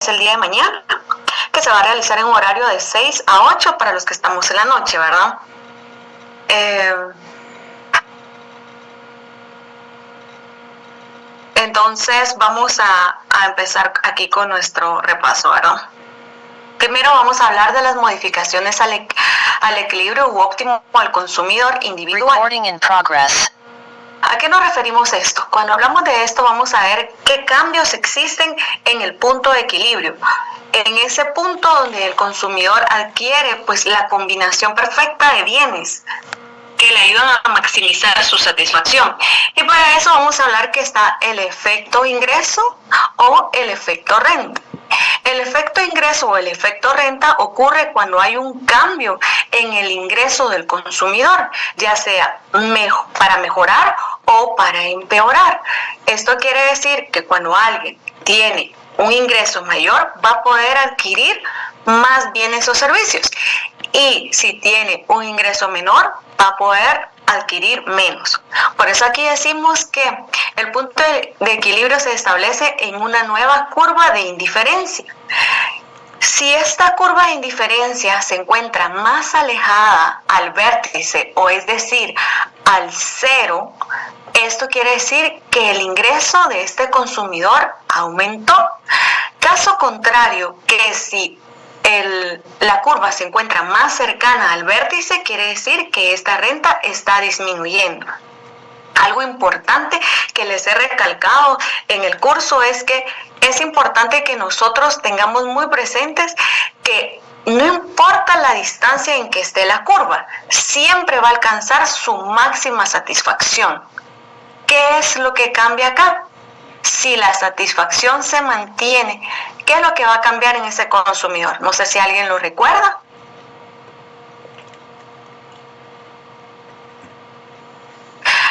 el día de mañana, que se va a realizar en un horario de 6 a 8 para los que estamos en la noche, ¿verdad? Entonces vamos a empezar aquí con nuestro repaso, ¿verdad? Primero vamos a hablar de las modificaciones al equilibrio u óptimo al consumidor individual. Recording in progress. ¿A qué nos referimos esto? Cuando hablamos de esto vamos a ver qué cambios existen en el punto de equilibrio. En ese punto donde el consumidor adquiere pues la combinación perfecta de bienes que le ayudan a maximizar su satisfacción. Y para eso vamos a hablar que está el efecto ingreso o el efecto renta. El efecto ingreso o el efecto renta ocurre cuando hay un cambio en el ingreso del consumidor, ya sea para mejorar o para empeorar. Esto quiere decir que cuando alguien tiene un ingreso mayor, va a poder adquirir más bienes o servicios. Y si tiene un ingreso menor, va a poder adquirir menos. Por eso aquí decimos que el punto de equilibrio se establece en una nueva curva de indiferencia. Si esta curva de indiferencia se encuentra más alejada al vértice, o es decir, al cero, esto quiere decir que el ingreso de este consumidor aumentó. Caso contrario, que si la curva se encuentra más cercana al vértice, quiere decir que esta renta está disminuyendo. Algo importante que les he recalcado en el curso es que es importante que nosotros tengamos muy presentes que no importa la distancia en que esté la curva, siempre va a alcanzar su máxima satisfacción. ¿Qué es lo que cambia acá? Si la satisfacción se mantiene, ¿qué es lo que va a cambiar en ese consumidor? No sé si alguien lo recuerda.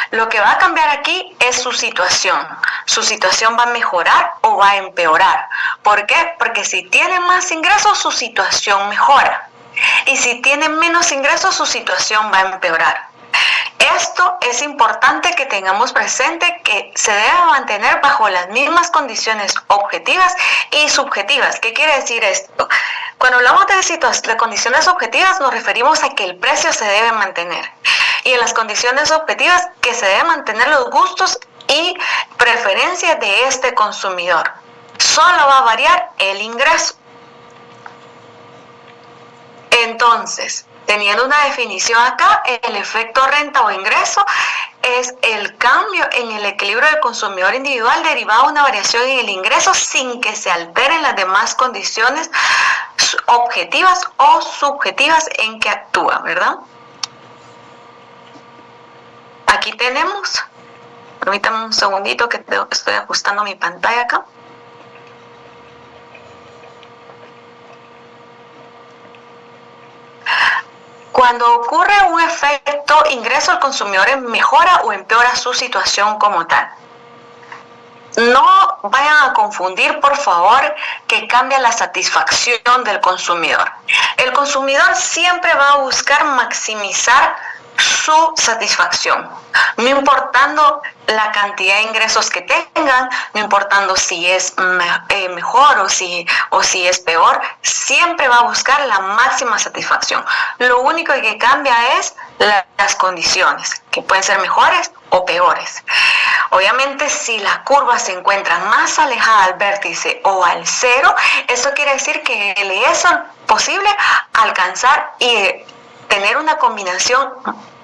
Lo que va a cambiar aquí es su situación. Su situación va a mejorar o va a empeorar. ¿Por qué? Porque si tiene más ingresos, su situación mejora. Y si tiene menos ingresos, su situación va a empeorar. Esto es importante que tengamos presente que se debe mantener bajo las mismas condiciones objetivas y subjetivas. ¿Qué quiere decir esto? Cuando hablamos de condiciones objetivas nos referimos a que el precio se debe mantener. Y en las condiciones objetivas que se deben mantener los gustos y preferencias de este consumidor. Solo va a variar el ingreso. Entonces, teniendo una definición acá, el efecto renta o ingreso es el cambio en el equilibrio del consumidor individual derivado de una variación en el ingreso sin que se alteren las demás condiciones objetivas o subjetivas en que actúa, ¿verdad? Aquí tenemos, permítanme un segundito que estoy ajustando mi pantalla acá. Cuando ocurre un efecto ingreso, el consumidor mejora o empeora su situación como tal. No vayan a confundir, por favor, que cambia la satisfacción del consumidor. El consumidor siempre va a buscar maximizar su satisfacción, no importando la cantidad de ingresos que tengan, no importando si es mejor o si es peor, siempre va a buscar la máxima satisfacción. Lo único que cambia es las condiciones, que pueden ser mejores o peores. Obviamente, si la curva se encuentra más alejada al vértice o al cero, eso quiere decir que le es posible alcanzar y tener una combinación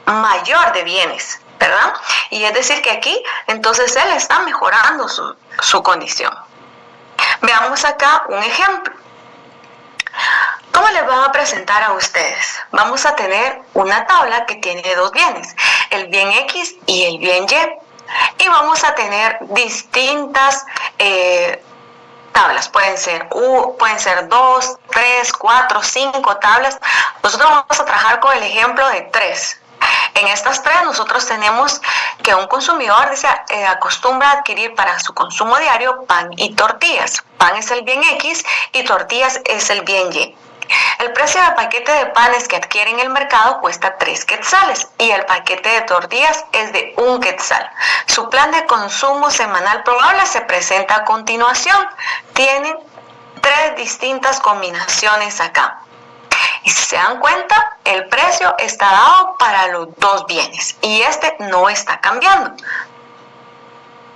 mayor de bienes, ¿verdad? Y es decir que aquí, entonces, él está mejorando su condición. Veamos acá un ejemplo. ¿Cómo les van a presentar a ustedes? Vamos a tener una tabla que tiene dos bienes, el bien X y el bien Y. Y vamos a tener distintas tablas, pueden ser 2, 3, 4, 5 tablas. Nosotros vamos a trabajar con el ejemplo de 3. En estas 3 nosotros tenemos que un consumidor acostumbra a adquirir para su consumo diario pan y tortillas. Pan es el bien X y tortillas es el bien Y. El precio del paquete de panes que adquiere en el mercado cuesta 3 quetzales y el paquete de tortillas es de 1 quetzal. Su plan de consumo semanal probable se presenta a continuación. Tienen 3 distintas combinaciones acá. Y si se dan cuenta, el precio está dado para los dos bienes y este no está cambiando.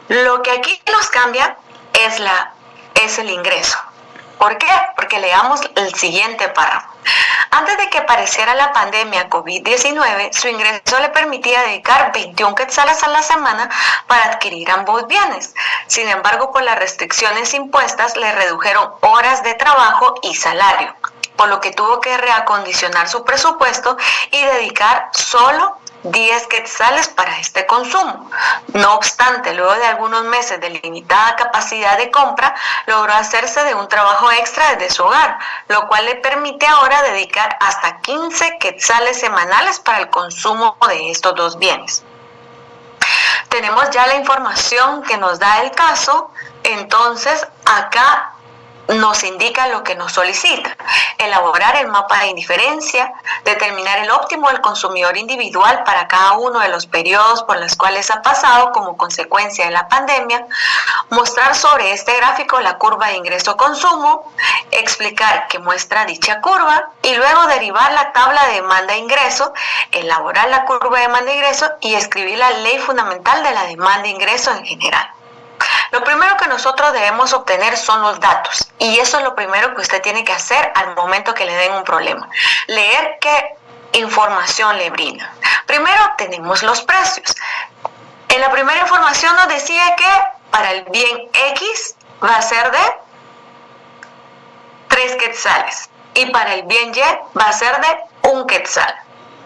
Lo que aquí nos cambia es el ingreso. ¿Por qué? Porque leamos el siguiente párrafo. Antes de que apareciera la pandemia COVID-19, su ingreso le permitía dedicar 21 quetzales a la semana para adquirir ambos bienes. Sin embargo, por las restricciones impuestas, le redujeron horas de trabajo y salario, por lo que tuvo que reacondicionar su presupuesto y dedicar solo 10 quetzales para este consumo. No obstante, luego de algunos meses de limitada capacidad de compra, logró hacerse de un trabajo extra desde su hogar, lo cual le permite ahora dedicar hasta 15 quetzales semanales para el consumo de estos dos bienes. Tenemos ya la información que nos da el caso, entonces acá nos indica lo que nos solicita: elaborar el mapa de indiferencia, determinar el óptimo del consumidor individual para cada uno de los periodos por los cuales ha pasado como consecuencia de la pandemia, mostrar sobre este gráfico la curva de ingreso-consumo, explicar qué muestra dicha curva y luego derivar la tabla de demanda-ingreso, elaborar la curva de demanda-ingreso y escribir la ley fundamental de la demanda-ingreso en general. Lo primero que nosotros debemos obtener son los datos y eso es lo primero que usted tiene que hacer al momento que le den un problema. Leer qué información le brinda. Primero tenemos los precios. En la primera información nos decía que para el bien X va a ser de 3 quetzales y para el bien Y va a ser de 1 quetzal.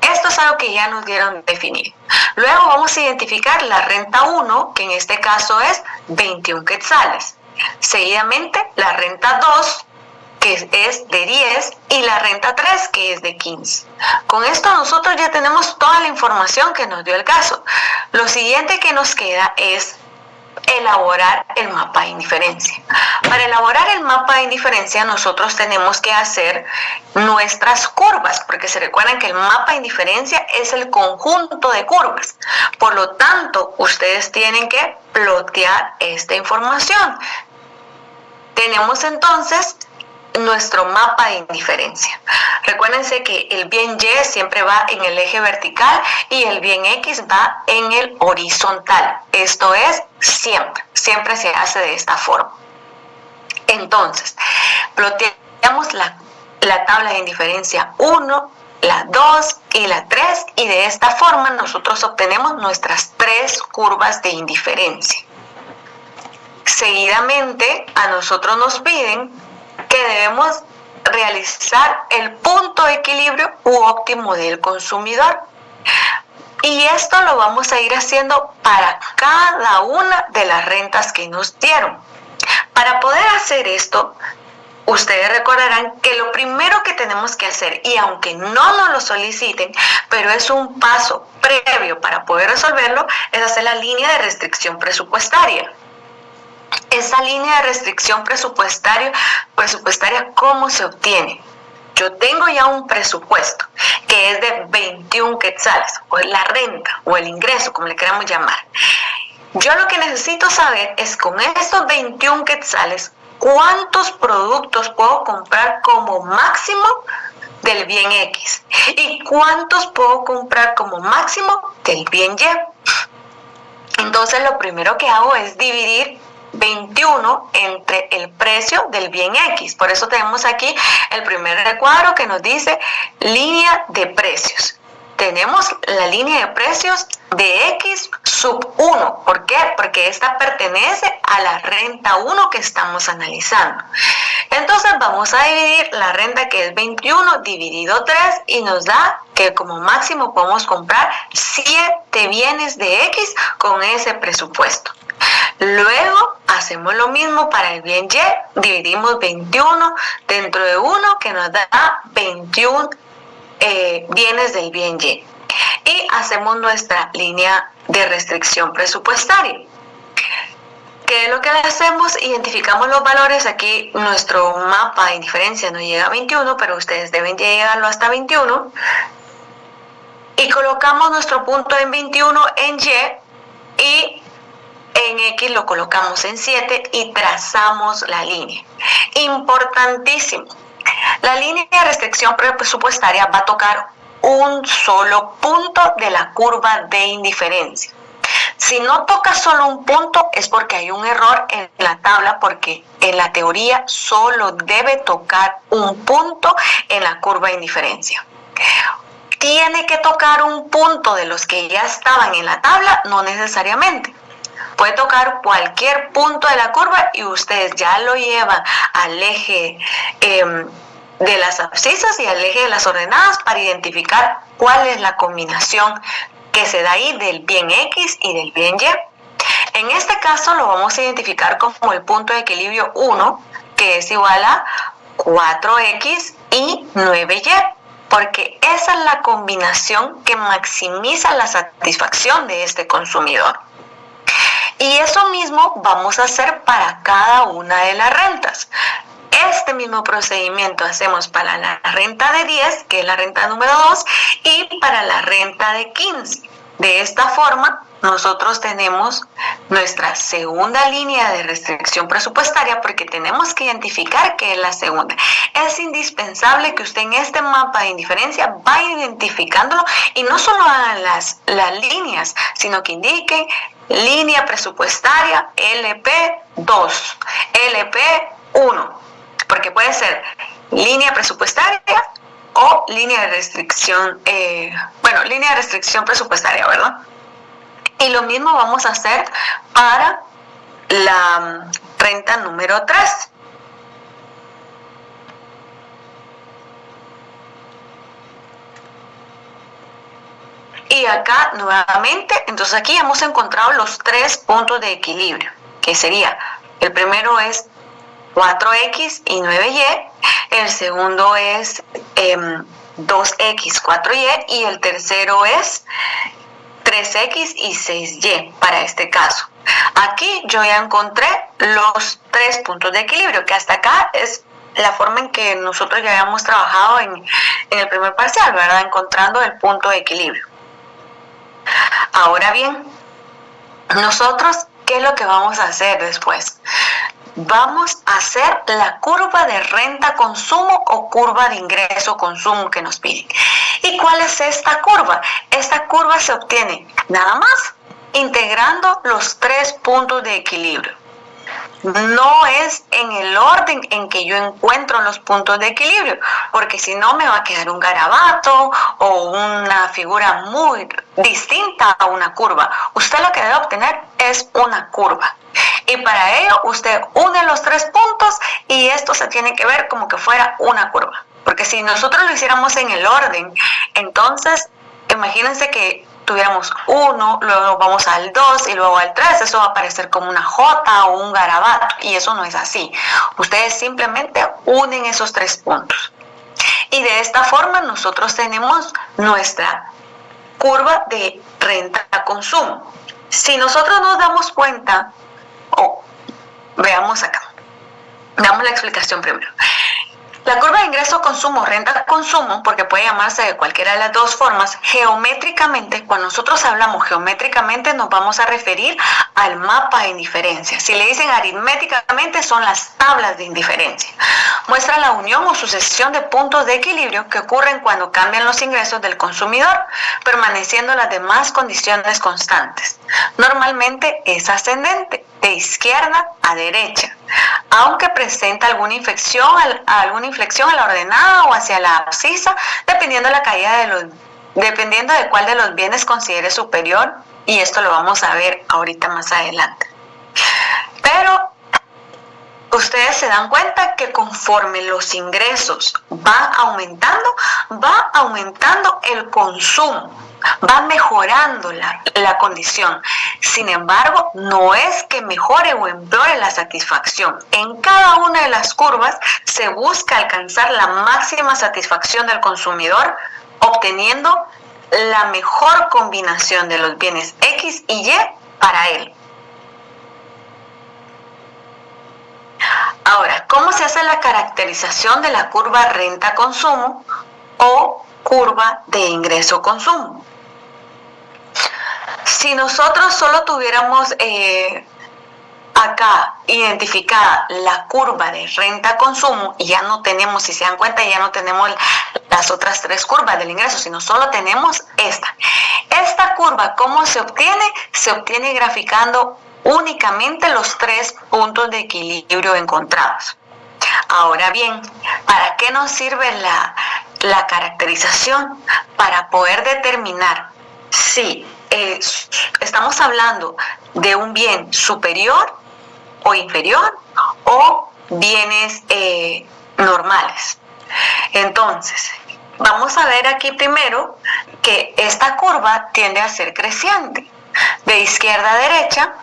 Esto es algo que ya nos dieron definir. Luego vamos a identificar la renta 1, que en este caso es 21 quetzales. Seguidamente la renta 2, que es de 10, y la renta 3, que es de 15. Con esto nosotros ya tenemos toda la información que nos dio el caso. Lo siguiente que nos queda es elaborar el mapa de indiferencia. Para elaborar el mapa de indiferencia nosotros tenemos que hacer nuestras curvas, porque se recuerdan que el mapa de indiferencia es el conjunto de curvas. Por lo tanto, ustedes tienen que plotear esta información. Tenemos entonces nuestro mapa de indiferencia. Recuérdense que el bien Y siempre va en el eje vertical y el bien X va en el horizontal. Esto es siempre se hace de esta forma. Entonces, ploteamos la tabla de indiferencia 1, la 2 y la 3 y de esta forma nosotros obtenemos nuestras 3 curvas de indiferencia. Seguidamente a nosotros nos piden que debemos realizar el punto de equilibrio u óptimo del consumidor. Y esto lo vamos a ir haciendo para cada una de las rentas que nos dieron. Para poder hacer esto, ustedes recordarán que lo primero que tenemos que hacer, y aunque no nos lo soliciten, pero es un paso previo para poder resolverlo, es hacer la línea de restricción presupuestaria. Esa línea de restricción presupuestaria, ¿cómo se obtiene? Yo tengo ya un presupuesto que es de 21 quetzales, o la renta, o el ingreso, como le queramos llamar. Yo lo que necesito saber es con estos 21 quetzales, ¿cuántos productos puedo comprar como máximo del bien X? ¿Y cuántos puedo comprar como máximo del bien Y? Entonces lo primero que hago es dividir 21 entre el precio del bien X. Por eso tenemos aquí el primer recuadro que nos dice línea de precios. Tenemos la línea de precios de X sub 1. ¿Por qué? Porque esta pertenece a la renta 1 que estamos analizando. Entonces vamos a dividir la renta que es 21 dividido 3 y nos da que como máximo podemos comprar 7 bienes de X con ese presupuesto. Luego hacemos lo mismo para el bien Y, dividimos 21 dentro de 1 que nos da 21 bienes del bien Y. Y hacemos nuestra línea de restricción presupuestaria. ¿Qué es lo que hacemos? Identificamos los valores. Aquí nuestro mapa de indiferencia no llega a 21, pero ustedes deben llegarlo hasta 21. Y colocamos nuestro punto en 21 en Y y en X lo colocamos en 7 y trazamos la línea. Importantísimo, la línea de restricción presupuestaria va a tocar un solo punto de la curva de indiferencia. Si no toca solo un punto es porque hay un error en la tabla, porque en la teoría solo debe tocar un punto en la curva de indiferencia. ¿Tiene que tocar un punto de los que ya estaban en la tabla? No necesariamente. Puede tocar cualquier punto de la curva y ustedes ya lo llevan al eje de las abscisas y al eje de las ordenadas para identificar cuál es la combinación que se da ahí del bien X y del bien Y. En este caso lo vamos a identificar como el punto de equilibrio 1, que es igual a 4X y 9Y, porque esa es la combinación que maximiza la satisfacción de este consumidor. Y eso mismo vamos a hacer para cada una de las rentas. Este mismo procedimiento hacemos para la renta de 10, que es la renta número 2, y para la renta de 15. De esta forma, nosotros tenemos nuestra segunda línea de restricción presupuestaria, porque tenemos que identificar qué es la segunda. Es indispensable que usted en este mapa de indiferencia vaya identificándolo y no solo hagan las líneas, sino que indiquen línea presupuestaria LP2, LP1, porque puede ser línea presupuestaria o línea de restricción, línea de restricción presupuestaria, ¿verdad? Y lo mismo vamos a hacer para la renta número 3. Y acá nuevamente, entonces aquí hemos encontrado los 3 puntos de equilibrio, que sería, el primero es 4X y 9Y, el segundo es 2X, 4Y, y el tercero es 3X y 6Y para este caso. Aquí yo ya encontré los 3 puntos de equilibrio, que hasta acá es la forma en que nosotros ya habíamos trabajado en el primer parcial, ¿verdad? Encontrando el punto de equilibrio. Ahora bien, nosotros, ¿qué es lo que vamos a hacer después? Vamos a hacer la curva de renta-consumo o curva de ingreso-consumo que nos piden. ¿Y cuál es esta curva? Esta curva se obtiene nada más integrando los 3 puntos de equilibrio. No es en el orden en que yo encuentro los puntos de equilibrio, porque si no me va a quedar un garabato o una figura muy distinta a una curva. Usted lo que debe obtener es una curva. Y para ello usted une los 3 puntos y esto se tiene que ver como que fuera una curva. Porque si nosotros lo hiciéramos en el orden, entonces imagínense que tuviéramos 1, luego vamos al 2 y luego al 3, eso va a aparecer como una J o un garabato, y eso no es así. Ustedes simplemente unen esos 3 puntos. Y de esta forma nosotros tenemos nuestra curva de renta-consumo. Si nosotros nos damos cuenta, veamos acá, veamos la explicación primero. La curva de ingreso-consumo, renta-consumo, porque puede llamarse de cualquiera de las dos formas, geométricamente, cuando nosotros hablamos geométricamente nos vamos a referir al mapa de indiferencia. Si le dicen aritméticamente, son las tablas de indiferencia. Muestra la unión o sucesión de puntos de equilibrio que ocurren cuando cambian los ingresos del consumidor, permaneciendo las demás condiciones constantes. Normalmente es ascendente, de izquierda a derecha, aunque presenta alguna inflexión a la ordenada o hacia la abscisa, dependiendo de cuál de los bienes considere superior, y esto lo vamos a ver ahorita más adelante. Pero ustedes se dan cuenta que conforme los ingresos van aumentando, va aumentando el consumo, va mejorando la condición. Sin embargo, no es que mejore o empeore la satisfacción. En cada una de las curvas se busca alcanzar la máxima satisfacción del consumidor, obteniendo la mejor combinación de los bienes X y Y para él. Ahora, ¿cómo se hace la caracterización de la curva renta-consumo o curva de ingreso-consumo? Si nosotros solo tuviéramos acá identificada la curva de renta-consumo, y ya no tenemos, si se dan cuenta, ya no tenemos las otras tres curvas del ingreso, sino solo tenemos esta. Esta curva, ¿cómo se obtiene? Se obtiene graficando únicamente los 3 puntos de equilibrio encontrados. Ahora bien, ¿para qué nos sirve la caracterización? Para poder determinar si estamos hablando de un bien superior o inferior o bienes normales. Entonces, vamos a ver aquí primero que esta curva tiende a ser creciente de izquierda a derecha,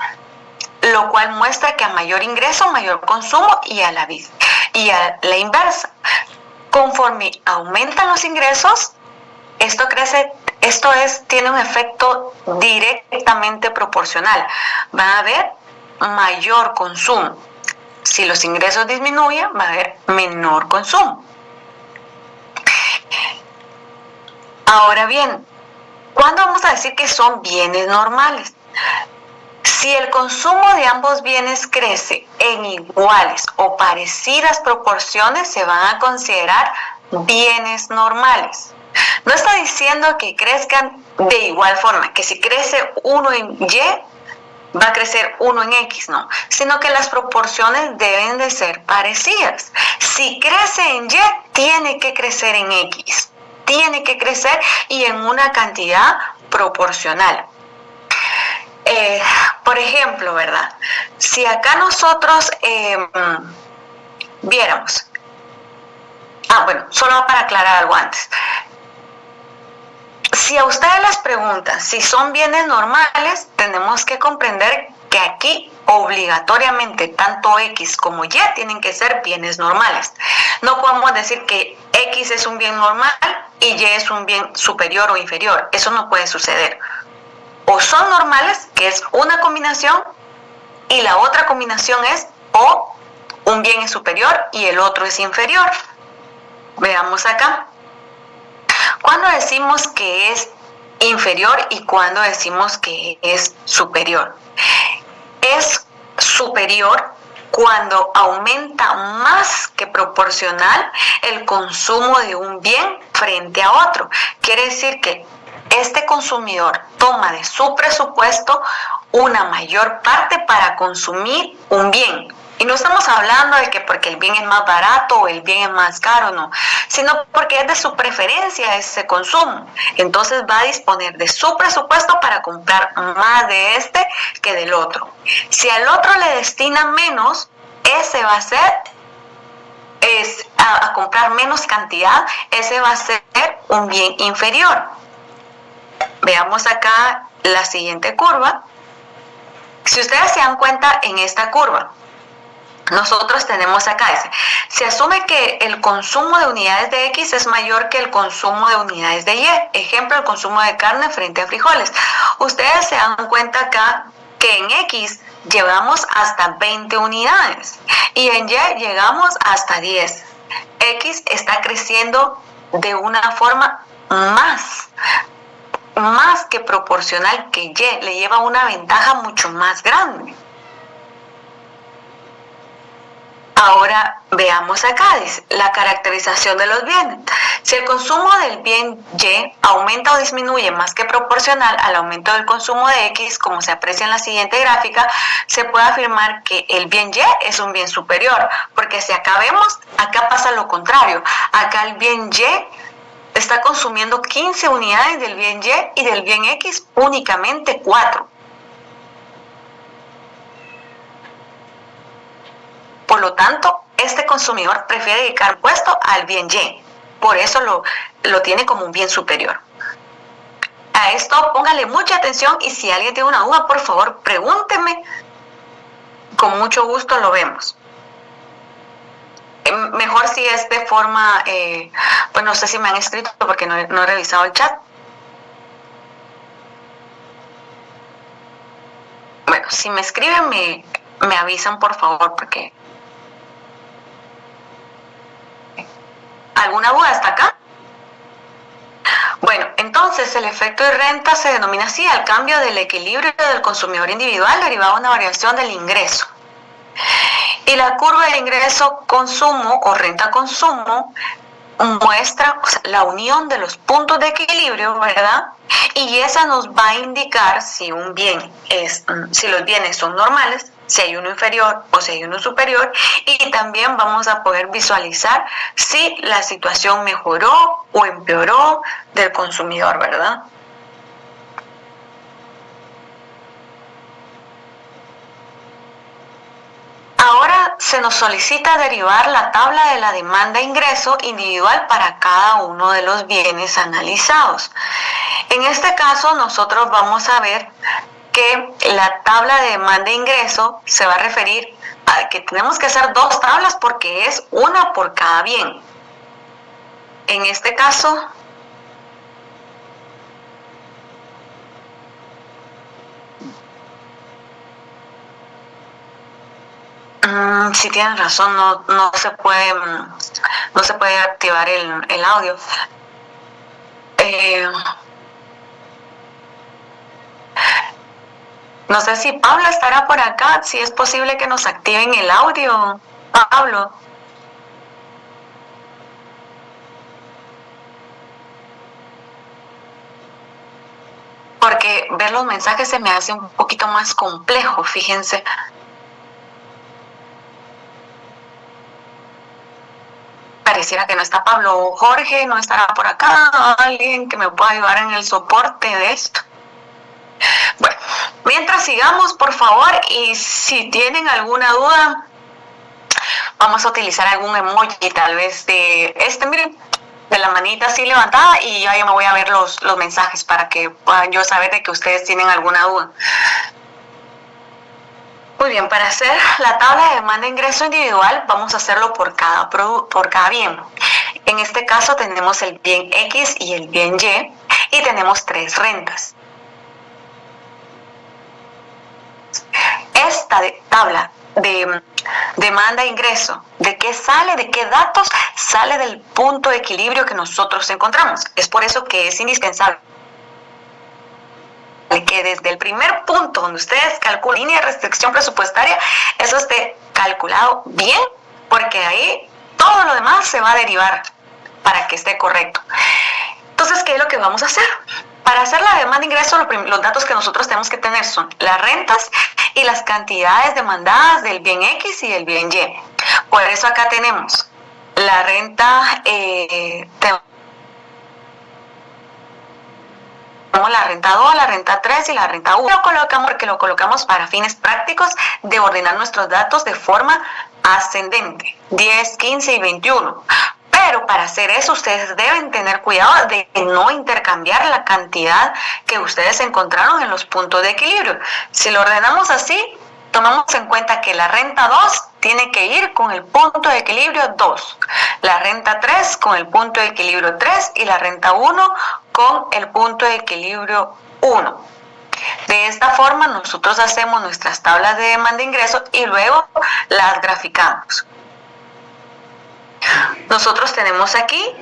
lo cual muestra que a mayor ingreso, mayor consumo, y a la inversa. Conforme aumentan los ingresos, esto crece. Tiene un efecto directamente proporcional. Va a haber mayor consumo. Si los ingresos disminuyen, va a haber menor consumo. Ahora bien, ¿cuándo vamos a decir que son bienes normales? Si el consumo de ambos bienes crece en iguales o parecidas proporciones, se van a considerar bienes normales. No está diciendo que crezcan de igual forma, que si crece uno en Y, va a crecer uno en X, no, sino que las proporciones deben de ser parecidas. Si crece en Y, tiene que crecer en X, tiene que crecer y en una cantidad proporcional. Por ejemplo, ¿verdad? Si acá nosotros viéramos, solo para aclarar algo antes. Si a ustedes les preguntan si son bienes normales, tenemos que comprender que aquí obligatoriamente tanto X como Y tienen que ser bienes normales. No podemos decir que X es un bien normal y Y es un bien superior o inferior. Eso no puede suceder. O son normales, que es una combinación, y la otra combinación es o un bien es superior y el otro es inferior. Veamos acá. ¿Cuándo decimos que es inferior y cuándo decimos que es superior? Es superior cuando aumenta más que proporcional el consumo de un bien frente a otro. Quiere decir que este consumidor toma de su presupuesto una mayor parte para consumir un bien. Y no estamos hablando de que porque el bien es más barato o el bien es más caro, no, sino porque es de su preferencia ese consumo. Entonces va a disponer de su presupuesto para comprar más de este que del otro. Si al otro le destina menos, ese va a ser a comprar menos cantidad, ese va a ser un bien inferior. Veamos acá la siguiente curva. Si ustedes se dan cuenta en esta curva, nosotros tenemos acá, se asume que el consumo de unidades de X es mayor que el consumo de unidades de Y. Ejemplo, el consumo de carne frente a frijoles. Ustedes se dan cuenta acá que en X llevamos hasta 20 unidades y en Y llegamos hasta 10. X está creciendo de una forma más que proporcional que Y, le lleva una ventaja mucho más grande. Ahora veamos acá, dice, la caracterización de los bienes. Si el consumo del bien Y aumenta o disminuye más que proporcional al aumento del consumo de X, como se aprecia en la siguiente gráfica, se puede afirmar que el bien Y es un bien superior, porque si acá vemos, acá pasa lo contrario. Acá el bien Y está consumiendo 15 unidades del bien Y y del bien X únicamente 4. Por lo tanto, este consumidor prefiere dedicar puesto al bien Y. Por eso lo tiene como un bien superior. A esto póngale mucha atención y si alguien tiene una duda, por favor, pregúnteme. Con mucho gusto lo vemos. Mejor si es de forma, pues no sé si me han escrito porque no he revisado el chat. Bueno, si me escriben me avisan por favor porque... ¿Alguna duda hasta acá? Bueno, entonces Entonces, el efecto de renta se denomina así, al cambio del equilibrio del consumidor individual derivado de una variación del ingreso. Y la curva de ingreso-consumo o renta-consumo muestra, o sea, la unión de los puntos de equilibrio, ¿verdad? Y esa nos va a indicar si un bien si los bienes son normales, si hay uno inferior o si hay uno superior, y también vamos a poder visualizar si la situación mejoró o empeoró del consumidor, ¿verdad? Ahora se nos solicita derivar la tabla de la demanda-ingreso individual para cada uno de los bienes analizados. En este caso, nosotros vamos a ver que la tabla de demanda-ingreso se va a referir a que tenemos que hacer dos tablas porque es una por cada bien. En este caso, sí tienen razón, no se puede activar el audio. No sé si Pablo estará por acá, si es posible que nos activen el audio. Pablo. Porque ver los mensajes se me hace un poquito más complejo, fíjense. Pareciera que no está Pablo. Jorge no estará por acá. Alguien que me pueda ayudar en el soporte de esto. Bueno, mientras sigamos, por favor, y si tienen alguna duda, vamos a utilizar algún emoji, tal vez miren, de la manita así levantada, y ya me voy a ver los mensajes para que puedan yo saber de que ustedes tienen alguna duda. Muy bien, para hacer la tabla de demanda e ingreso individual, vamos a hacerlo por cada bien. En este caso tenemos el bien X y el bien Y, y tenemos 3 rentas. Esta tabla de demanda e ingreso, ¿de qué sale? ¿De qué datos? Sale del punto de equilibrio que nosotros encontramos. Es por eso que es indispensable que desde el primer punto donde ustedes calculan línea de restricción presupuestaria, eso esté calculado bien, porque ahí todo lo demás se va a derivar para que esté correcto. Entonces, ¿qué es lo que vamos a hacer? Para hacer la demanda ingreso, los datos que nosotros tenemos que tener son las rentas y las cantidades demandadas del bien X y del bien Y. Por eso acá tenemos la renta, la renta 2, la renta 3 y la renta 1. Lo colocamos porque lo colocamos para fines prácticos de ordenar nuestros datos de forma ascendente, 10, 15 y 21. Pero para hacer eso ustedes deben tener cuidado de no intercambiar la cantidad que ustedes encontraron en los puntos de equilibrio. Si lo ordenamos así, tomamos en cuenta que la renta 2 tiene que ir con el punto de equilibrio 2, la renta 3 con el punto de equilibrio 3 y la renta 1 con el punto de equilibrio 1. De esta forma nosotros hacemos nuestras tablas de demanda e ingreso y luego las graficamos. Nosotros tenemos aquí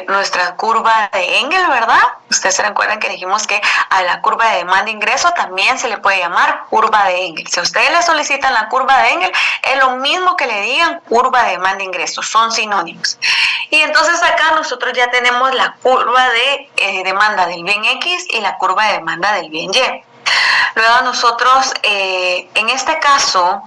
nuestra curva de Engel, ¿verdad? Ustedes se recuerdan que dijimos que a la curva de demanda e ingreso también se le puede llamar curva de Engel. Si a ustedes le solicitan la curva de Engel, es lo mismo que le digan curva de demanda e ingreso, son sinónimos. Y entonces acá nosotros ya tenemos la curva de demanda del bien X y la curva de demanda del bien Y. Luego nosotros, en este caso,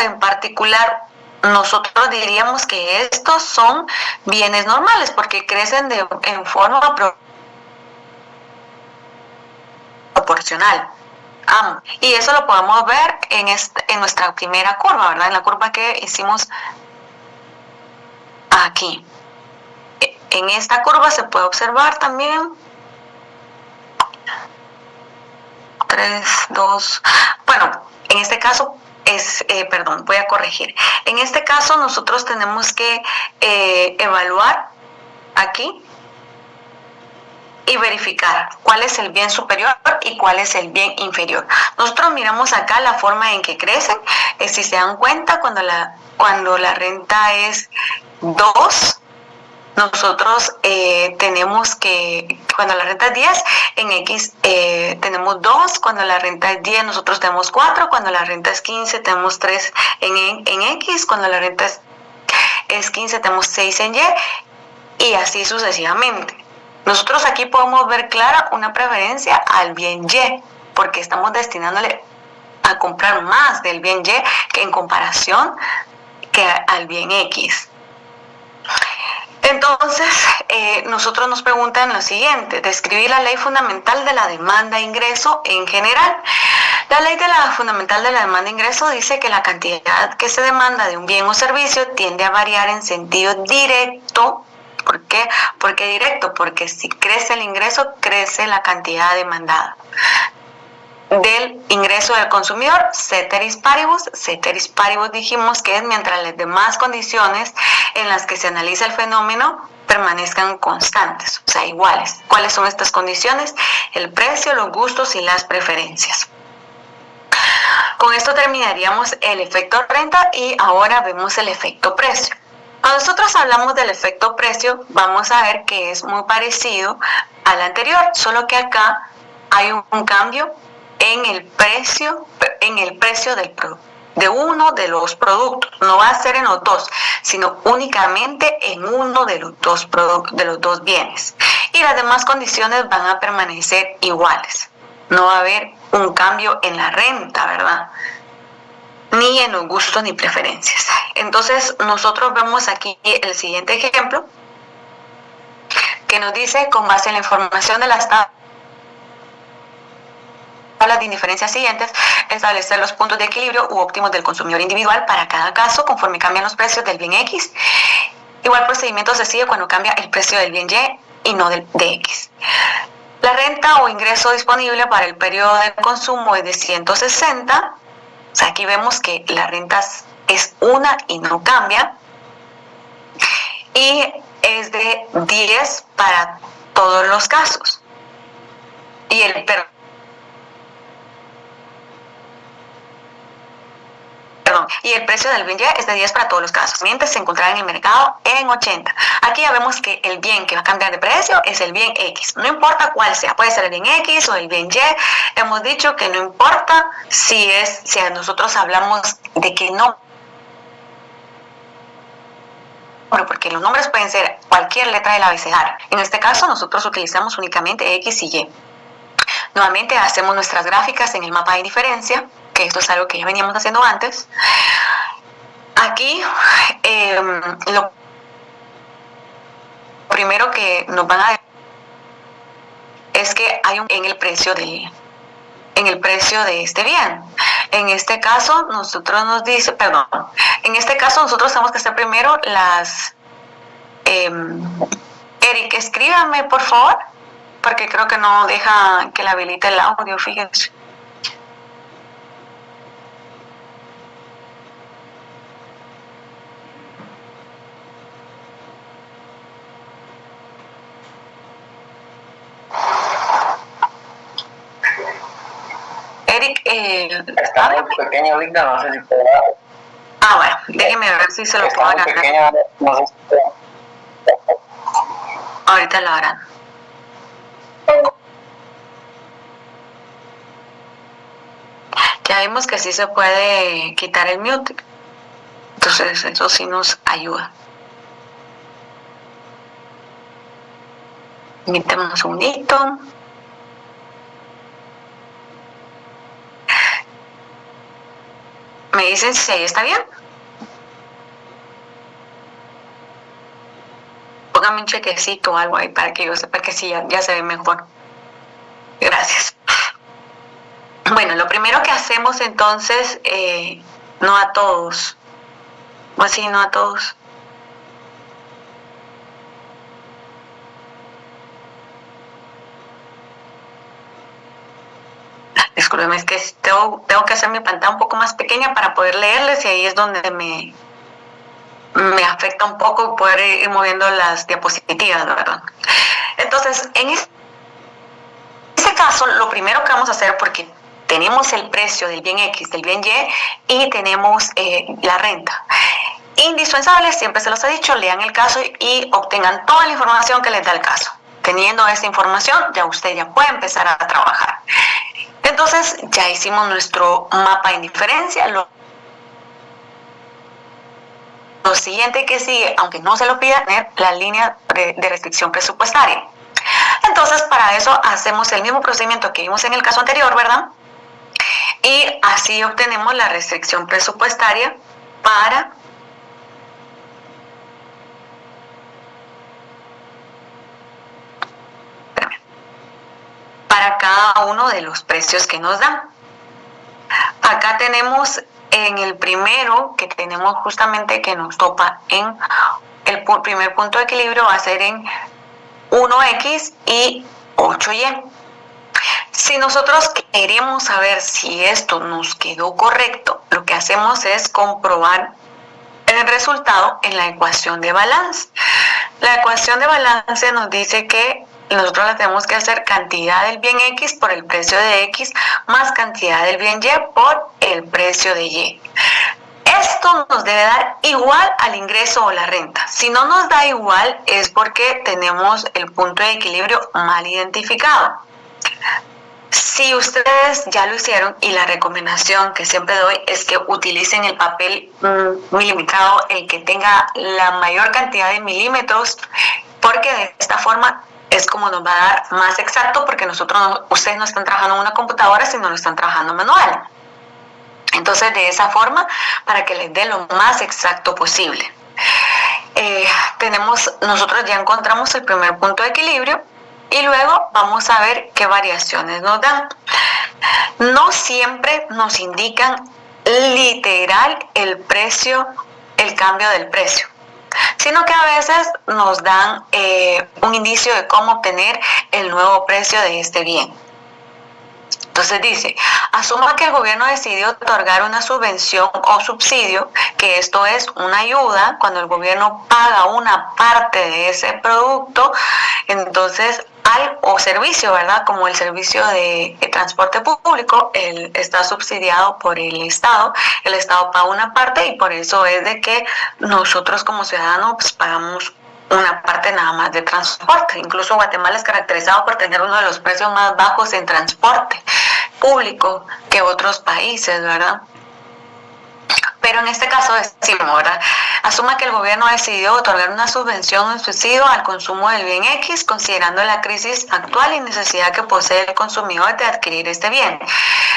en particular, nosotros diríamos que estos son bienes normales porque crecen en forma proporcional. Y eso lo podemos ver en nuestra primera curva, ¿verdad? En la curva que hicimos aquí. En esta curva se puede observar también 3, 2, bueno, en este caso voy a corregir. En este caso nosotros tenemos que evaluar aquí y verificar cuál es el bien superior y cuál es el bien inferior. Nosotros miramos acá la forma en que crecen. Si se dan cuenta, cuando la renta es 2, nosotros tenemos que, cuando la renta es 10, en X tenemos 2, cuando la renta es 10 nosotros tenemos 4, cuando la renta es 15 tenemos 3 en X, cuando la renta es 15 tenemos 6 en Y así sucesivamente. Nosotros aquí podemos ver clara una preferencia al bien Y, porque estamos destinándole a comprar más del bien Y que en comparación que al bien X. Entonces, nosotros nos preguntan lo siguiente: describir la ley fundamental de la demanda e ingreso en general. La ley fundamental de la demanda e ingreso dice que la cantidad que se demanda de un bien o servicio tiende a variar en sentido directo. ¿Por qué? ¿Por qué directo? Porque si crece el ingreso, crece la cantidad demandada. Del ingreso del consumidor, ceteris paribus. Ceteris paribus dijimos que es mientras las demás condiciones en las que se analiza el fenómeno permanezcan constantes, o sea, iguales. ¿Cuáles son estas condiciones? El precio, los gustos y las preferencias. Con esto terminaríamos el efecto renta y ahora vemos el efecto precio. Cuando nosotros hablamos del efecto precio, vamos a ver que es muy parecido al anterior, solo que acá hay un cambio en el precio de uno de los productos. No va a ser en los dos, sino únicamente en uno de los dos bienes. Y las demás condiciones van a permanecer iguales. No va a haber un cambio en la renta, ¿verdad? Ni en los gustos ni preferencias. Entonces, nosotros vemos aquí el siguiente ejemplo, que nos dice, con base en la información de las tablas de indiferencias siguientes, establecer los puntos de equilibrio u óptimos del consumidor individual para cada caso conforme cambian los precios del bien X. Igual procedimiento se sigue cuando cambia el precio del bien Y no de X. La renta o ingreso disponible para el periodo de consumo es de 160. O sea, aquí vemos que la renta es una y no cambia. Y es de 10 para todos los casos. Y el precio del bien Y es de 10 para todos los casos, mientras se encontrará en el mercado en 80. Aquí ya vemos que el bien que va a cambiar de precio es el bien X. No importa cuál sea, puede ser el bien X o el bien Y. Hemos dicho que no importa si nosotros hablamos de que no, porque los nombres pueden ser cualquier letra del abecedario. En este caso nosotros utilizamos únicamente X y Y. Nuevamente hacemos nuestras gráficas en el mapa de diferencia, que esto es algo que ya veníamos haciendo antes. Aquí lo primero que nos van a decir es que hay en el precio de este bien. En este caso nosotros tenemos que hacer primero las Eric, escríbame por favor, porque creo que no deja que le habilite el audio, fíjense. Eric, está muy pequeño, Linda, no sé si puedo. Bueno, déjeme ver si se lo puedo ganar. No sé si puedo. Ahorita lo harán. Ya vimos que sí se puede quitar el mute. Entonces eso sí nos ayuda. Permítame un segundito. ¿Me dicen si ahí está bien? Póngame un chequecito o algo ahí para que yo sepa que sí, ya se ve mejor. Gracias. Bueno, lo primero que hacemos entonces, no a todos. ¿O así no a todos? Discúlpeme, es que tengo que hacer mi pantalla un poco más pequeña para poder leerles, y ahí es donde me afecta un poco poder ir moviendo las diapositivas, ¿verdad? Entonces, en este caso, lo primero que vamos a hacer, porque tenemos el precio del bien X, del bien Y, y tenemos la renta. Indispensable, siempre se los he dicho, lean el caso y obtengan toda la información que les da el caso. Teniendo esta información, ya usted ya puede empezar a trabajar. Entonces, ya hicimos nuestro mapa de indiferencia. Lo siguiente que sigue, aunque no se lo pida, es la línea de restricción presupuestaria. Entonces, para eso hacemos el mismo procedimiento que vimos en el caso anterior, ¿verdad? Y así obtenemos la restricción presupuestaria para cada uno de los precios que nos dan. Acá tenemos en el primero, que tenemos justamente que nos topa en el primer punto de equilibrio, va a ser en 1X y 8Y. Si nosotros queremos saber si esto nos quedó correcto, lo que hacemos es comprobar el resultado en la ecuación de balance. La ecuación de balance nos dice que nosotros la tenemos que hacer cantidad del bien X por el precio de X más cantidad del bien Y por el precio de Y. Esto nos debe dar igual al ingreso o la renta. Si no nos da igual es porque tenemos el punto de equilibrio mal identificado. Si ustedes ya lo hicieron, y la recomendación que siempre doy es que utilicen el papel milimetrado, el que tenga la mayor cantidad de milímetros, porque de esta forma es como nos va a dar más exacto, porque ustedes no están trabajando en una computadora, sino lo están trabajando manual. Entonces, de esa forma, para que les dé lo más exacto posible. Nosotros ya encontramos el primer punto de equilibrio y luego vamos a ver qué variaciones nos dan. No siempre nos indican literal el cambio del precio, sino que a veces nos dan un indicio de cómo obtener el nuevo precio de este bien. Entonces dice, asuma que el gobierno decidió otorgar una subvención o subsidio, que esto es una ayuda, cuando el gobierno paga una parte de ese producto, entonces o servicio, ¿verdad? Como el servicio de transporte público, está subsidiado por el Estado paga una parte y por eso es de que nosotros como ciudadanos pues, pagamos una parte nada más de transporte. Incluso Guatemala es caracterizado por tener uno de los precios más bajos en transporte público que otros países, ¿verdad? Pero en este caso decimos, ¿verdad? Asuma que el gobierno decidió otorgar una subvención o un subsidio al consumo del bien X, considerando la crisis actual y necesidad que posee el consumidor de adquirir este bien.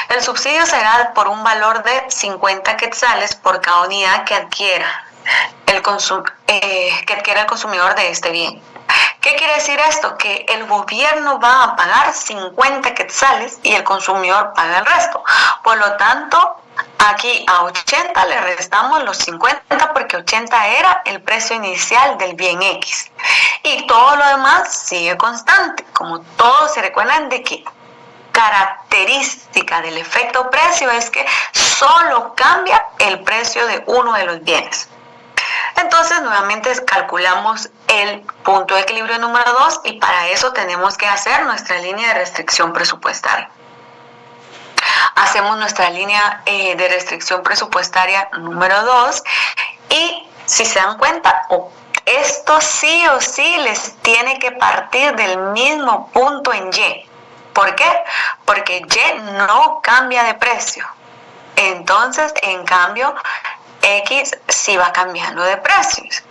El subsidio será por un valor de 50 quetzales por cada unidad que adquiera el consumidor de este bien. ¿Qué quiere decir esto? Que el gobierno va a pagar 50 quetzales y el consumidor paga el resto. Por lo tanto, aquí a 80 le restamos los 50 porque 80 era el precio inicial del bien X. Y todo lo demás sigue constante. Como todos se recuerdan de que característica del efecto precio es que solo cambia el precio de uno de los bienes. Entonces nuevamente calculamos el punto de equilibrio número 2 y para eso tenemos que hacer nuestra línea de restricción presupuestaria. Hacemos nuestra línea de restricción presupuestaria número 2 y si se dan cuenta, esto sí o sí les tiene que partir del mismo punto en Y. ¿Por qué? Porque Y no cambia de precio. Entonces, en cambio, X sí va cambiando de precios.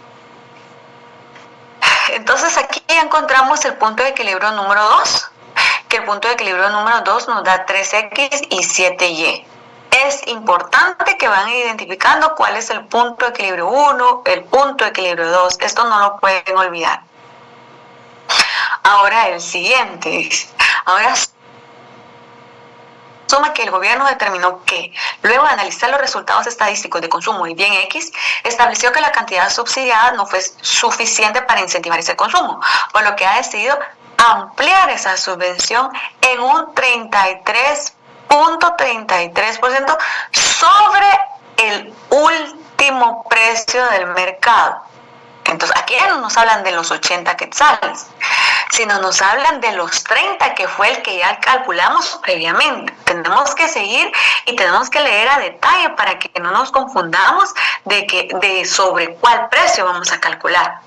Entonces aquí encontramos el punto de equilibrio número 2, que el punto de equilibrio número 2 nos da 3X y 7Y. Es importante que van identificando cuál es el punto de equilibrio 1, el punto de equilibrio 2. Esto no lo pueden olvidar. Ahora el siguiente. Ahora suma que el gobierno determinó que, luego de analizar los resultados estadísticos de consumo del bien X, estableció que la cantidad subsidiada no fue suficiente para incentivar ese consumo, por lo que ha decidido ampliar esa subvención en un 33.33% sobre el último precio del mercado. Entonces, aquí no nos hablan de los 80 quetzales, sino nos hablan de los 30, que fue el que ya calculamos previamente. Tenemos que seguir y tenemos que leer a detalle para que no nos confundamos de sobre cuál precio vamos a calcular.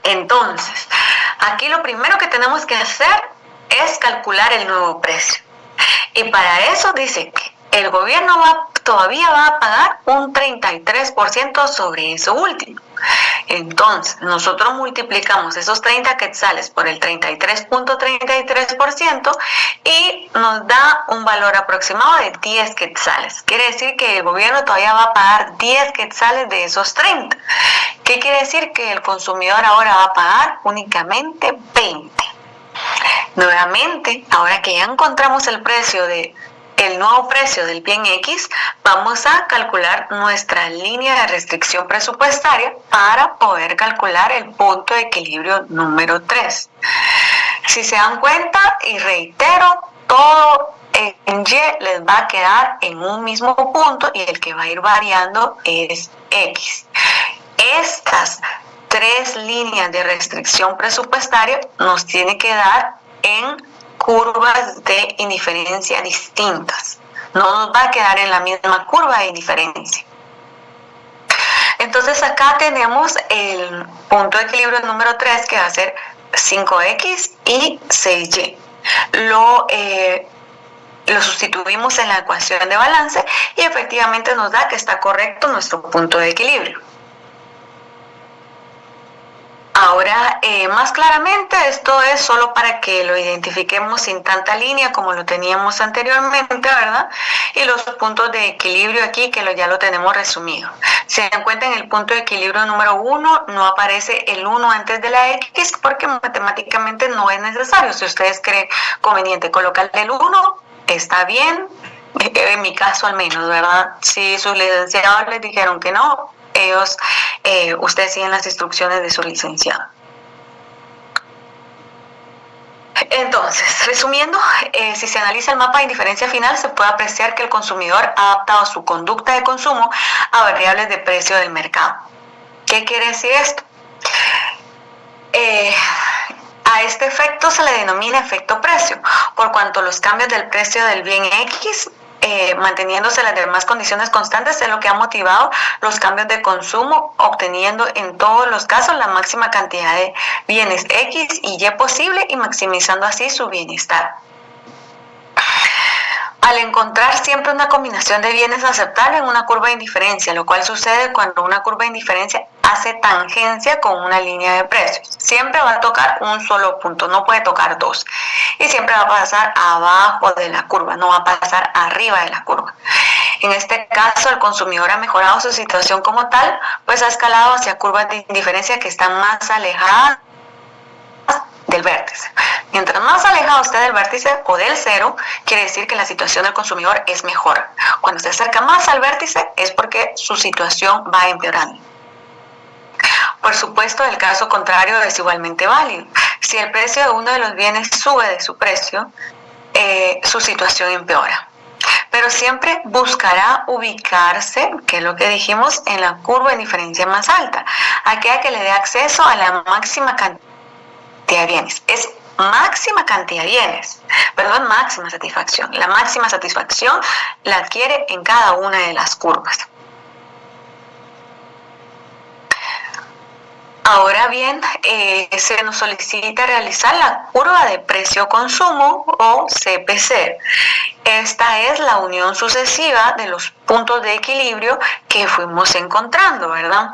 Entonces, aquí lo primero que tenemos que hacer es calcular el nuevo precio. Y para eso dice que el gobierno todavía va a pagar un 33% sobre eso último. Entonces, nosotros multiplicamos esos 30 quetzales por el 33.33% y nos da un valor aproximado de 10 quetzales. Quiere decir que el gobierno todavía va a pagar 10 quetzales de esos 30. ¿Qué quiere decir? Que el consumidor ahora va a pagar únicamente 20. Nuevamente, ahora que ya encontramos el nuevo precio del bien X, vamos a calcular nuestra línea de restricción presupuestaria para poder calcular el punto de equilibrio número 3. Si se dan cuenta, y reitero, todo en Y les va a quedar en un mismo punto y el que va a ir variando es X. Estas 3 líneas de restricción presupuestaria nos tiene que dar en curvas de indiferencia distintas. No nos va a quedar en la misma curva de indiferencia. Entonces acá tenemos el punto de equilibrio número 3, que va a ser 5X y 6Y. Lo sustituimos en la ecuación de balance y efectivamente nos da que está correcto nuestro punto de equilibrio. Ahora, más claramente, esto es solo para que lo identifiquemos sin tanta línea como lo teníamos anteriormente, ¿verdad? Y los puntos de equilibrio aquí, que ya lo tenemos resumido. Si se dan cuenta, en el punto de equilibrio número 1 no aparece el 1 antes de la X porque matemáticamente no es necesario. Si ustedes creen conveniente colocarle el 1, está bien, en mi caso al menos, ¿verdad? Si sus licenciados les dijeron que no, ustedes siguen las instrucciones de su licenciado. Entonces, resumiendo, si se analiza el mapa de indiferencia final, se puede apreciar que el consumidor ha adaptado su conducta de consumo a variables de precio del mercado. ¿Qué quiere decir esto? A este efecto se le denomina efecto precio, por cuanto los cambios del precio del bien X, manteniéndose las demás condiciones constantes, es lo que ha motivado los cambios de consumo, obteniendo en todos los casos la máxima cantidad de bienes X y Y posible y maximizando así su bienestar. Al encontrar siempre una combinación de bienes aceptable en una curva de indiferencia, lo cual sucede cuando una curva de indiferencia hace tangencia con una línea de precios. Siempre va a tocar un solo punto, no puede tocar dos. Y siempre va a pasar abajo de la curva, no va a pasar arriba de la curva. En este caso, el consumidor ha mejorado su situación como tal, pues ha escalado hacia curvas de indiferencia que están más alejadas del vértice. Mientras más alejado esté del vértice o del cero, quiere decir que la situación del consumidor es mejor. Cuando se acerca más al vértice es porque su situación va empeorando. Por supuesto, el caso contrario es igualmente válido. Si el precio de uno de los bienes sube de su precio, su situación empeora. Pero siempre buscará ubicarse, que es lo que dijimos, en la curva de diferencia más alta, aquella que le dé acceso a la máxima cantidad de bienes. Es máxima cantidad de bienes, perdón, máxima satisfacción. La máxima satisfacción la adquiere en cada una de las curvas. Ahora bien, se nos solicita realizar la curva de precio-consumo o CPC. Esta es la unión sucesiva de los puntos de equilibrio que fuimos encontrando, ¿verdad?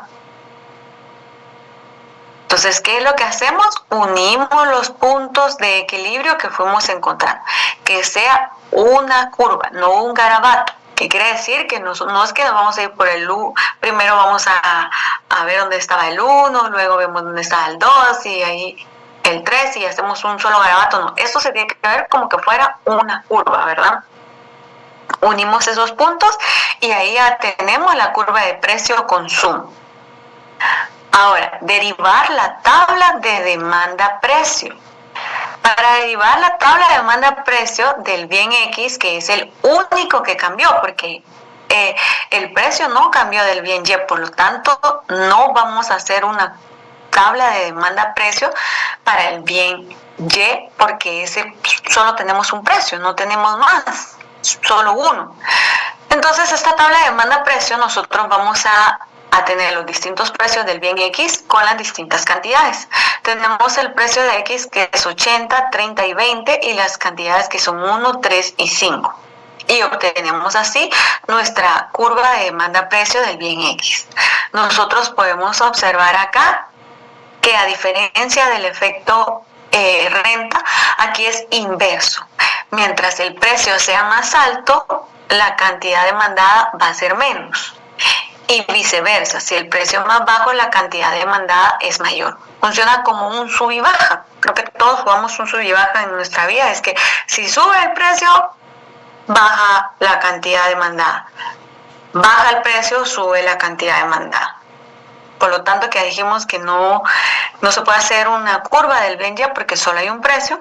Entonces, ¿qué es lo que hacemos? Unimos los puntos de equilibrio que fuimos encontrando. Que sea una curva, no un garabato. ¿Qué quiere decir? Que no es que nos vamos a ir por el 1, primero vamos a ver dónde estaba el 1, luego vemos dónde estaba el 2 y ahí el 3 y hacemos un solo garabato. No, esto se tiene que ver como que fuera una curva, ¿verdad? Unimos esos puntos y ahí ya tenemos la curva de precio-consumo. Ahora, derivar la tabla de demanda-precio. Para derivar la tabla de demanda-precio del bien X, que es el único que cambió, porque el precio no cambió del bien Y, por lo tanto, no vamos a hacer una tabla de demanda-precio para el bien Y, porque ese solo tenemos un precio, no tenemos más, solo uno. Entonces, esta tabla de demanda-precio nosotros vamos a tener los distintos precios del bien X con las distintas cantidades. Tenemos el precio de X que es 80, 30 y 20 y las cantidades que son 1, 3 y 5. Y obtenemos así nuestra curva de demanda-precio del bien X. Nosotros podemos observar acá que a diferencia del efecto renta, aquí es inverso. Mientras el precio sea más alto, la cantidad demandada va a ser menos. Y viceversa, si el precio es más bajo, la cantidad demandada es mayor. Funciona como un sub y baja. Creo que todos jugamos un sub y baja en nuestra vida. Es que si sube el precio, baja la cantidad demandada. Baja el precio, sube la cantidad demandada. Por lo tanto, que dijimos que no se puede hacer una curva del bien Y porque solo hay un precio.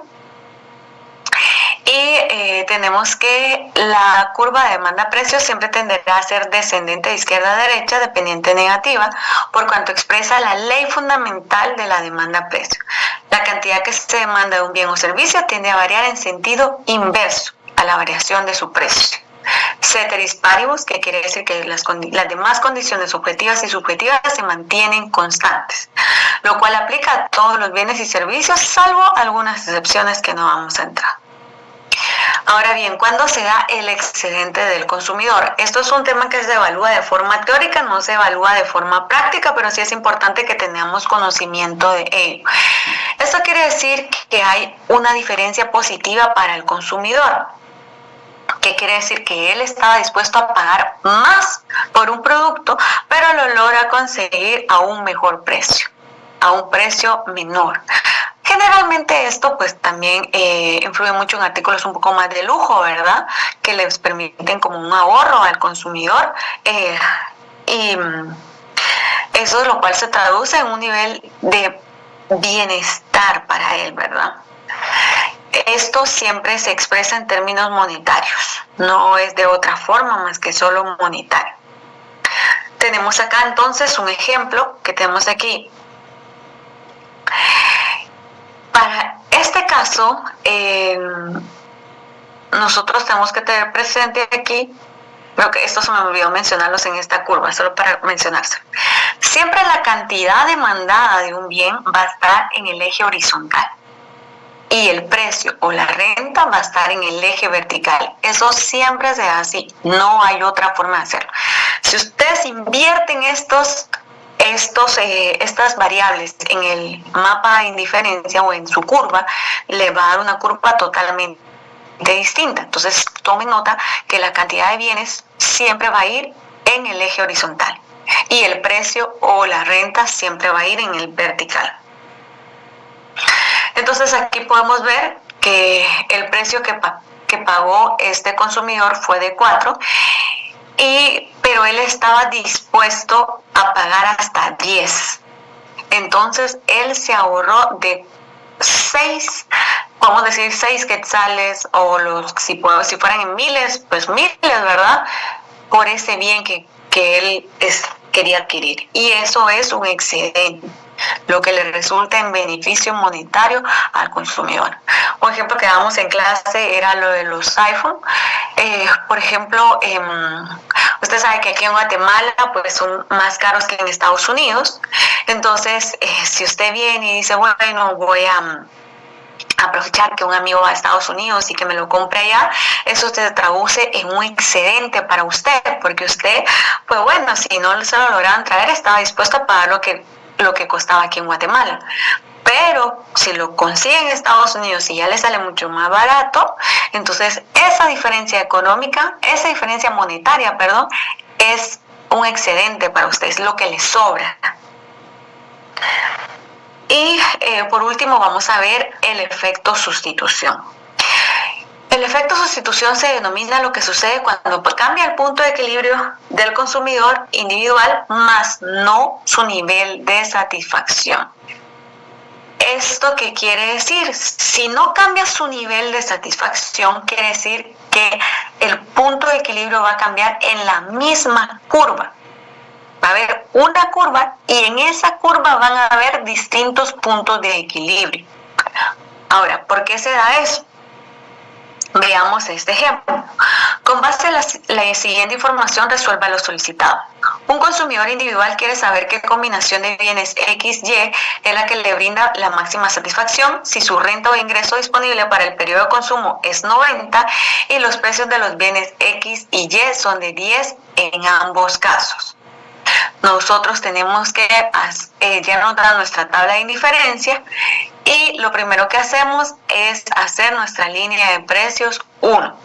Y tenemos que la curva de demanda-precio siempre tenderá a ser descendente de izquierda a derecha, dependiente negativa, por cuanto expresa la ley fundamental de la demanda-precio. La cantidad que se demanda de un bien o servicio tiende a variar en sentido inverso a la variación de su precio. Ceteris paribus, que quiere decir que las demás condiciones objetivas y subjetivas se mantienen constantes, lo cual aplica a todos los bienes y servicios, salvo algunas excepciones que no vamos a entrar. Ahora bien, ¿cuándo se da el excedente del consumidor? Esto es un tema que se evalúa de forma teórica, no se evalúa de forma práctica, pero sí es importante que tengamos conocimiento de ello. Esto quiere decir que hay una diferencia positiva para el consumidor. ¿Qué quiere decir? Que él estaba dispuesto a pagar más por un producto, pero lo logra conseguir a un mejor precio, a un precio menor. Generalmente esto pues también influye mucho en artículos un poco más de lujo, ¿verdad? Que les permiten como un ahorro al consumidor y eso es lo cual se traduce en un nivel de bienestar para él, ¿verdad? Esto siempre se expresa en términos monetarios, no es de otra forma más que solo monetario. Tenemos acá entonces un ejemplo que tenemos aquí. Para este caso, nosotros tenemos que tener presente aquí, creo que esto se me olvidó mencionarlos en esta curva, solo para mencionarse. Siempre la cantidad demandada de un bien va a estar en el eje horizontal y el precio o la renta va a estar en el eje vertical. Eso siempre se hace así, no hay otra forma de hacerlo. Si ustedes invierten estas variables en el mapa de indiferencia o en su curva, le va a dar una curva totalmente distinta. Entonces tomen nota que la cantidad de bienes siempre va a ir en el eje horizontal y el precio o la renta siempre va a ir en el vertical. Entonces aquí podemos ver que el precio que pagó este consumidor fue de 4, pero él estaba dispuesto a pagar hasta 10. Entonces él se ahorró de 6, vamos a decir 6 quetzales, o si fueran en miles, pues miles, ¿verdad? Por ese bien que él quería adquirir. Y eso es un excedente, lo que le resulta en beneficio monetario al consumidor. Un ejemplo que damos en clase era lo de los iPhone. Por ejemplo, usted sabe que aquí en Guatemala pues son más caros que en Estados Unidos. Entonces, si usted viene y dice, bueno, voy a aprovechar que un amigo va a Estados Unidos y que me lo compre allá, eso se traduce en un excedente para usted, porque usted, pues bueno, si no se lo lograban traer, estaba dispuesto a pagar lo que costaba aquí en Guatemala. Pero si lo consigue en Estados Unidos y ya le sale mucho más barato, entonces esa diferencia monetaria, es un excedente para usted, es lo que le sobra. Y por último vamos a ver el efecto sustitución. El efecto sustitución se denomina lo que sucede cuando cambia el punto de equilibrio del consumidor individual, más no su nivel de satisfacción. ¿Esto qué quiere decir? Si no cambia su nivel de satisfacción, quiere decir que el punto de equilibrio va a cambiar en la misma curva. Va a haber una curva y en esa curva van a haber distintos puntos de equilibrio. Ahora, ¿por qué se da eso? Veamos este ejemplo. Con base en la siguiente información, resuelva lo solicitado. Un consumidor individual quiere saber qué combinación de bienes X, Y es la que le brinda la máxima satisfacción si su renta o ingreso disponible para el periodo de consumo es 90 y los precios de los bienes X y Y son de 10 en ambos casos. Nosotros tenemos que ya nos da nuestra tabla de indiferencia y lo primero que hacemos es hacer nuestra línea de precios 1.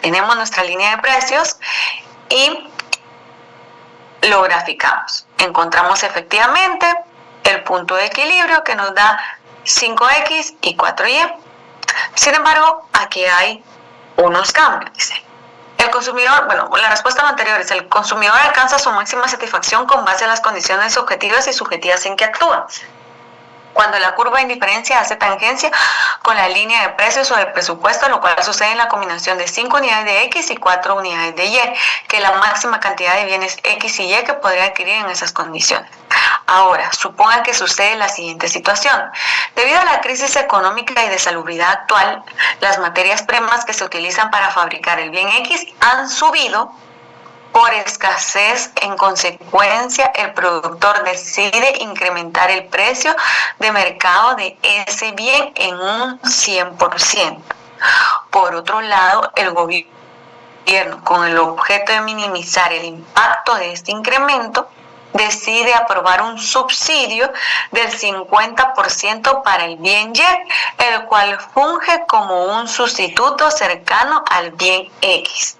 Tenemos nuestra línea de precios y lo graficamos. Encontramos efectivamente el punto de equilibrio que nos da 5X y 4Y. Sin embargo, aquí hay unos cambios. Dice, el consumidor, la respuesta anterior es: el consumidor alcanza su máxima satisfacción con base en las condiciones objetivas y subjetivas en que actúa. Cuando la curva de indiferencia hace tangencia con la línea de precios o de presupuesto, lo cual sucede en la combinación de 5 unidades de X y 4 unidades de Y, que es la máxima cantidad de bienes X y Y que podría adquirir en esas condiciones. Ahora, suponga que sucede la siguiente situación. Debido a la crisis económica y de salubridad actual, las materias primas que se utilizan para fabricar el bien X han subido. Por escasez, en consecuencia, el productor decide incrementar el precio de mercado de ese bien en un 100%. Por otro lado, el gobierno, con el objeto de minimizar el impacto de este incremento, decide aprobar un subsidio del 50% para el bien Y, el cual funge como un sustituto cercano al bien X.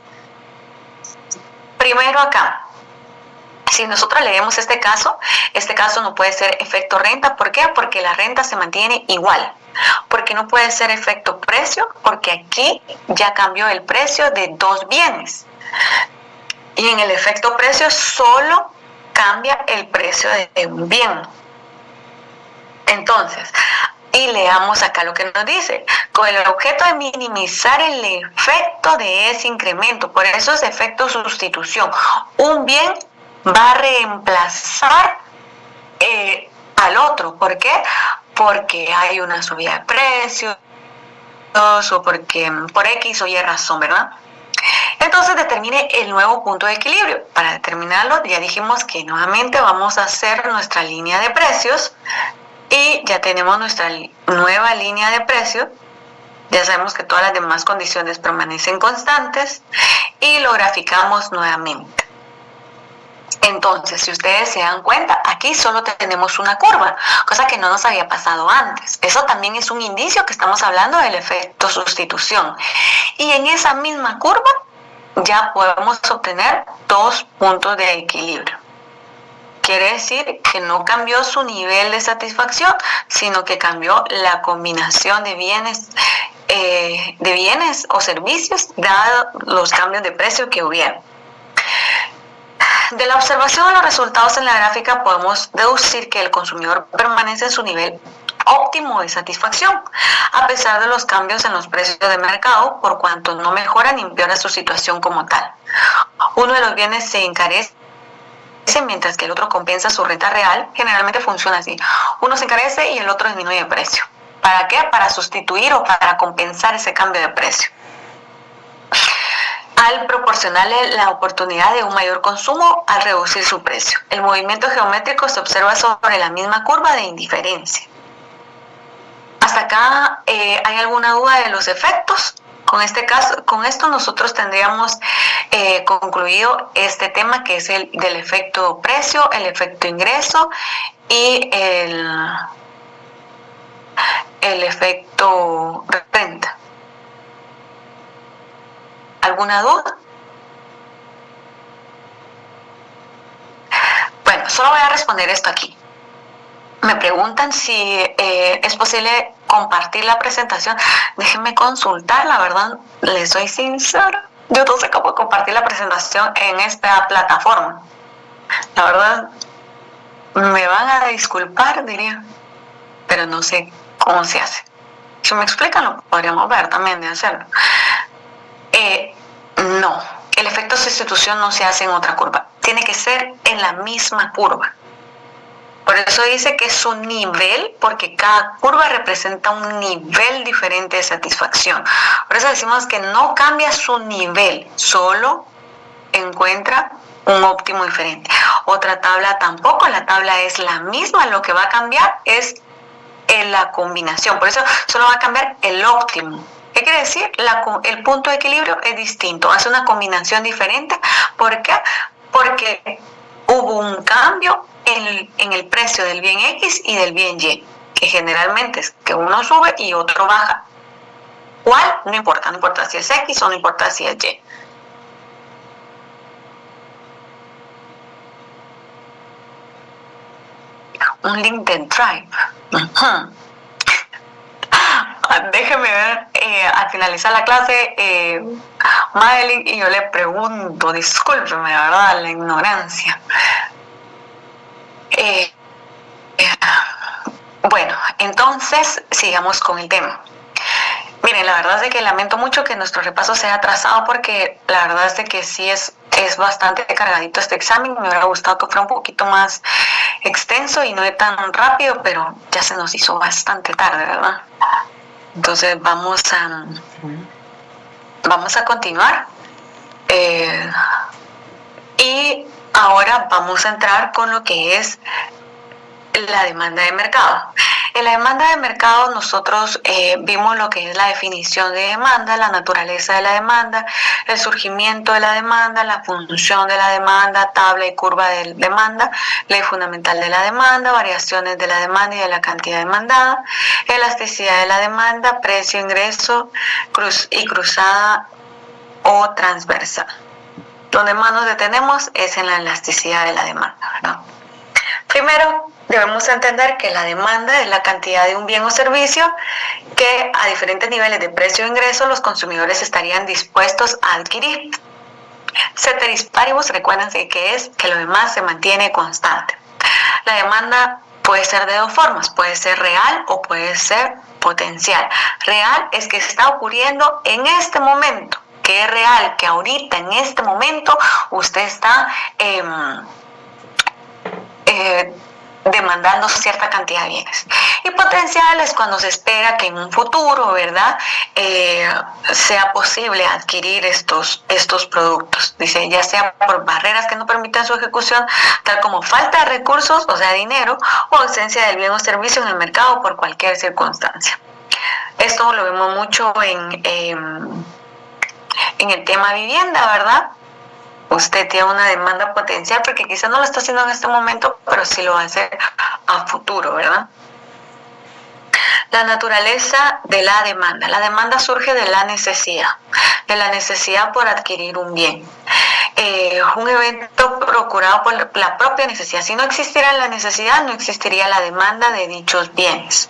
Primero acá, si nosotros leemos este caso no puede ser efecto renta. ¿Por qué? Porque la renta se mantiene igual. Porque no puede ser efecto precio, porque aquí ya cambió el precio de dos bienes. Y en el efecto precio solo cambia el precio de un bien. Entonces, y leamos acá lo que nos dice, con el objeto de minimizar el efecto de ese incremento. Por eso es efecto sustitución. Un bien va a reemplazar al otro. ¿Por qué? Porque hay una subida de precios o porque por X o Y razón, ¿verdad? Entonces determine el nuevo punto de equilibrio. Para determinarlo, ya dijimos que nuevamente vamos a hacer nuestra línea de precios. Y ya tenemos nuestra nueva línea de precios. Ya sabemos que todas las demás condiciones permanecen constantes y lo graficamos nuevamente. Entonces, si ustedes se dan cuenta, aquí solo tenemos una curva, cosa que no nos había pasado antes. Eso también es un indicio que estamos hablando del efecto sustitución. Y en esa misma curva ya podemos obtener dos puntos de equilibrio. Quiere decir que no cambió su nivel de satisfacción, sino que cambió la combinación de bienes o servicios, dado los cambios de precio que hubieron. De la observación de los resultados en la gráfica podemos deducir que el consumidor permanece en su nivel óptimo de satisfacción, a pesar de los cambios en los precios de mercado, por cuanto no mejora ni empeora su situación como tal. Uno de los bienes se encarece mientras que el otro compensa su renta real. Generalmente funciona así: uno se encarece y el otro disminuye de precio. ¿Para qué? Para sustituir o para compensar ese cambio de precio, al proporcionarle la oportunidad de un mayor consumo al reducir su precio. El movimiento geométrico se observa sobre la misma curva de indiferencia. ¿Hasta acá hay alguna duda de los efectos? Con esto nosotros tendríamos concluido este tema, que es el del efecto precio, el efecto ingreso y el efecto renta. ¿Alguna duda? Bueno, solo voy a responder esto aquí. Me preguntan si es posible compartir la presentación. Déjenme consultar, la verdad, les soy sincera. Yo no sé cómo compartir la presentación en esta plataforma. La verdad, me van a disculpar, diría, pero no sé cómo se hace. Si me explican, lo podríamos ver también de hacerlo. No, el efecto sustitución no se hace en otra curva, tiene que ser en la misma curva. Por eso dice que es un nivel, porque cada curva representa un nivel diferente de satisfacción. Por eso decimos que no cambia su nivel, solo encuentra un óptimo diferente. Otra tabla tampoco, la tabla es la misma, lo que va a cambiar es en la combinación, por eso solo va a cambiar el óptimo. ¿Qué quiere decir? El punto de equilibrio es distinto, hace una combinación diferente. ¿Por qué? Porque hubo un cambio en el precio del bien X y del bien Y, que generalmente es que uno sube y otro baja. ¿Cuál? No importa si es X o no importa si es Y. Un link de Drive. Déjeme ver, al finalizar la clase, Madeline, y yo le pregunto, discúlpeme, ¿verdad? La ignorancia. Bueno, entonces sigamos con el tema. Miren, la verdad es de que lamento mucho que nuestro repaso sea atrasado, porque la verdad es de que sí es bastante cargadito este examen. Me hubiera gustado que fuera un poquito más extenso y no de tan rápido, pero ya se nos hizo bastante tarde, ¿verdad? Entonces vamos a continuar. Y ahora vamos a entrar con lo que es la demanda de mercado. En la demanda de mercado nosotros vimos lo que es la definición de demanda, la naturaleza de la demanda, el surgimiento de la demanda, la función de la demanda, tabla y curva de demanda, ley fundamental de la demanda, variaciones de la demanda y de la cantidad demandada, elasticidad de la demanda, precio, ingreso y cruzada o transversal. Donde más nos detenemos es en la elasticidad de la demanda, ¿verdad? Primero, debemos entender que la demanda es la cantidad de un bien o servicio que a diferentes niveles de precio o ingreso los consumidores estarían dispuestos a adquirir. Ceteris paribus, recuérdense que es que lo demás se mantiene constante. La demanda puede ser de dos formas, puede ser real o puede ser potencial. Real es que está ocurriendo en este momento, que es real, que ahorita en este momento usted está demandando cierta cantidad de bienes. Y potencial es cuando se espera que en un futuro, ¿verdad?, sea posible adquirir estos productos. Dice, ya sea por barreras que no permitan su ejecución, tal como falta de recursos, o sea, dinero, o ausencia del bien o servicio en el mercado por cualquier circunstancia. Esto lo vemos mucho en el tema vivienda, ¿verdad? Usted tiene una demanda potencial porque quizás no lo está haciendo en este momento, pero sí lo va a hacer a futuro, ¿verdad? La naturaleza de la demanda. La demanda surge de la necesidad por adquirir un bien. Un evento procurado por la propia necesidad. Si no existiera la necesidad, no existiría la demanda de dichos bienes.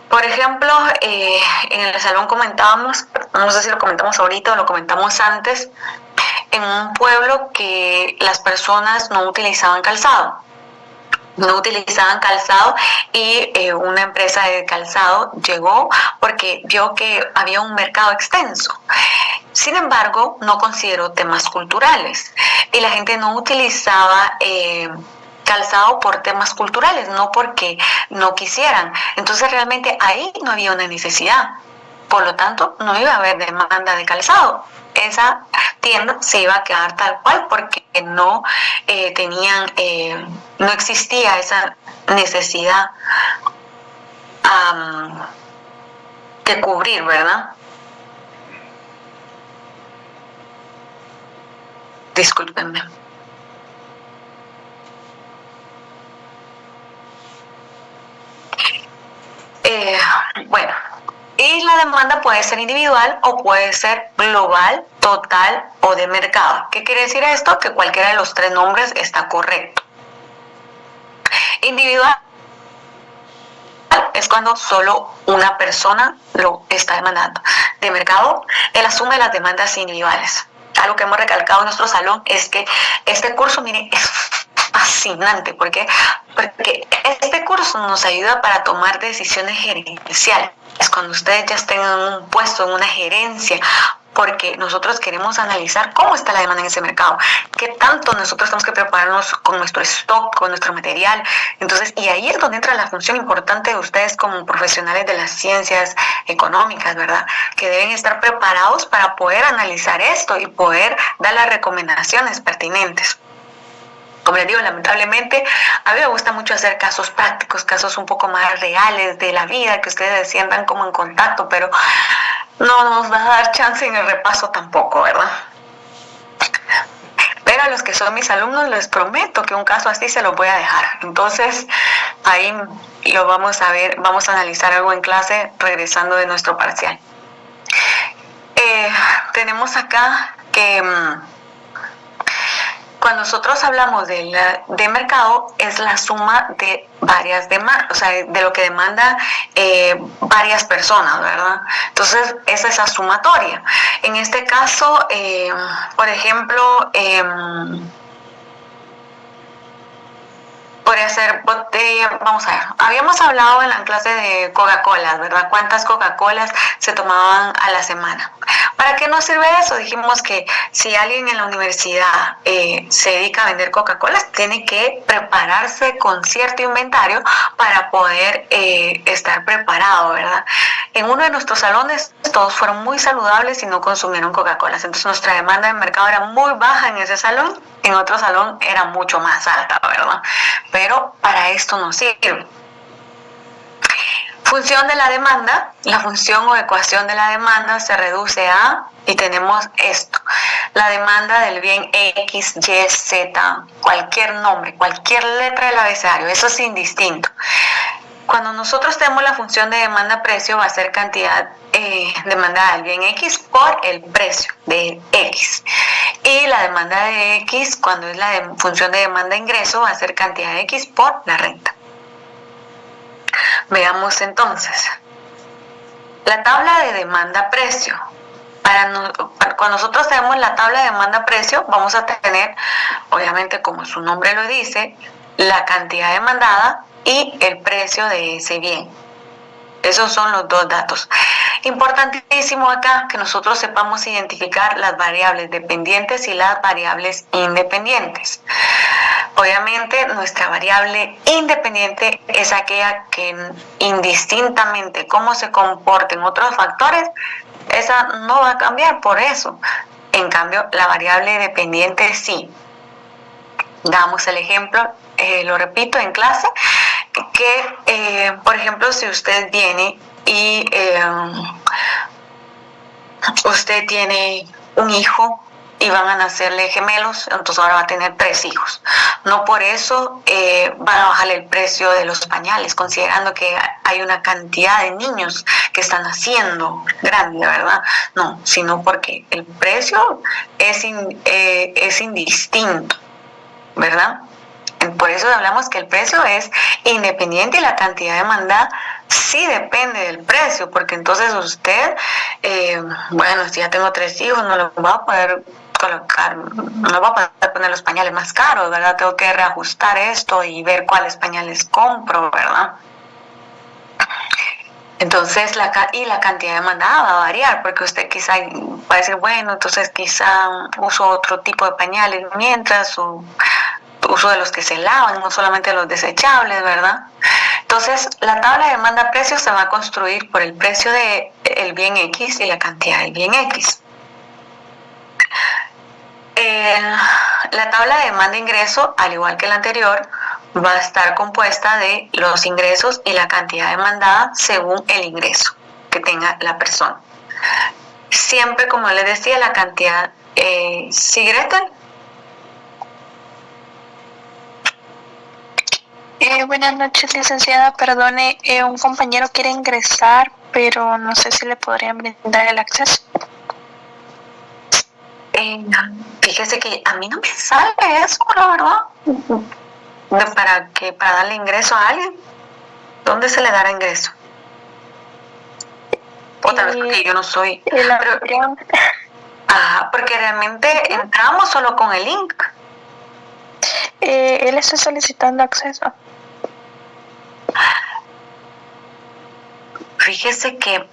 Por ejemplo, en el salón comentábamos, no sé si lo comentamos ahorita o lo comentamos antes, en un pueblo que las personas no utilizaban calzado. Y una empresa de calzado llegó porque vio que había un mercado extenso. Sin embargo, no consideró temas culturales y la gente no utilizaba calzado por temas culturales, no porque no quisieran. Entonces realmente ahí no había una necesidad. Por lo tanto, no iba a haber demanda de calzado. Esa tienda se iba a quedar tal cual porque no no existía esa necesidad de cubrir, ¿verdad? Discúlpenme. Bueno, y la demanda puede ser individual o puede ser global, total o de mercado. ¿Qué quiere decir esto? Que cualquiera de los tres nombres está correcto. Individual es cuando solo una persona lo está demandando. De mercado, él asume las demandas individuales. Algo que hemos recalcado en nuestro salón es que este curso, miren, es fascinante. ¿Por qué? Porque este curso nos ayuda para tomar decisiones gerenciales. Es cuando ustedes ya estén en un puesto, en una gerencia, porque nosotros queremos analizar cómo está la demanda en ese mercado, qué tanto nosotros tenemos que prepararnos con nuestro stock, con nuestro material. Entonces, y ahí es donde entra la función importante de ustedes como profesionales de las ciencias económicas, ¿verdad? Que deben estar preparados para poder analizar esto y poder dar las recomendaciones pertinentes. Como les digo, lamentablemente, a mí me gusta mucho hacer casos prácticos, casos un poco más reales de la vida, que ustedes se sientan como en contacto, pero no nos va a dar chance en el repaso tampoco, ¿verdad? Pero a los que son mis alumnos les prometo que un caso así se los voy a dejar. Entonces, ahí lo vamos a ver, vamos a analizar algo en clase regresando de nuestro parcial. Tenemos acá que cuando nosotros hablamos de mercado, es la suma de varias demandas, o sea, de lo que demanda varias personas, ¿verdad? Entonces, es esa sumatoria. En este caso, por ejemplo, podría ser botella, vamos a ver, habíamos hablado en la clase de Coca-Cola, ¿verdad? ¿Cuántas Coca-Colas se tomaban a la semana? ¿Para qué nos sirve eso? Dijimos que si alguien en la universidad se dedica a vender Coca-Colas, tiene que prepararse con cierto inventario para poder estar preparado, ¿verdad? En uno de nuestros salones todos fueron muy saludables y no consumieron Coca-Colas, entonces nuestra demanda de mercado era muy baja en ese salón, en otro salón era mucho más alta, ¿verdad? Pero para esto nos sirve. Función de la demanda, la función o ecuación de la demanda se reduce a, y tenemos esto, la demanda del bien X, Y, Z, cualquier nombre, cualquier letra del abecedario, eso es indistinto. Cuando nosotros tenemos la función de demanda-precio, va a ser cantidad demandada del bien X por el precio de X. Y la demanda de X, cuando es la función de demanda-ingreso, va a ser cantidad de X por la renta. Veamos entonces. La tabla de demanda-precio. Cuando nosotros tenemos la tabla de demanda-precio, vamos a tener, obviamente como su nombre lo dice, la cantidad demandada y el precio de ese bien. Esos son los dos datos. Importantísimo acá que nosotros sepamos identificar las variables dependientes y las variables independientes. Obviamente nuestra variable independiente es aquella que indistintamente cómo se comporten otros factores, esa no va a cambiar por eso. En cambio, la variable dependiente sí. Damos el ejemplo, lo repito en clase, que por ejemplo si usted viene y usted tiene un hijo y van a nacerle gemelos, entonces ahora va a tener 3 hijos. No por eso van a bajarle el precio de los pañales, considerando que hay una cantidad de niños que están naciendo grande, ¿verdad? No, sino porque el precio es indistinto, ¿verdad? Por eso hablamos que el precio es independiente y la cantidad demandada sí depende del precio, porque entonces usted, bueno, si ya tengo 3 hijos, no le voy a poder colocar, no voy a poder poner los pañales más caros, ¿verdad? Tengo que reajustar esto y ver cuáles pañales compro, ¿verdad? Entonces, la cantidad demandada va a variar, porque usted quizá va a decir, bueno, entonces quizá uso otro tipo de pañales mientras, o uso de los que se lavan, no solamente los desechables, ¿verdad? Entonces, la tabla de demanda-precio se va a construir por el precio del bien X y la cantidad del bien X. La tabla de demanda-ingreso, al igual que la anterior, va a estar compuesta de los ingresos y la cantidad demandada según el ingreso que tenga la persona. Siempre, como les decía, la cantidad... ¿Sí, Gretel? Buenas noches, licenciada. Perdone, un compañero quiere ingresar, pero no sé si le podrían brindar el acceso. Fíjese que a mí no me sale eso, la verdad. Para darle ingreso a alguien, ¿dónde se le dará ingreso? O tal vez porque yo no soy. Porque realmente entramos solo con el link. Él está solicitando acceso. Fíjese que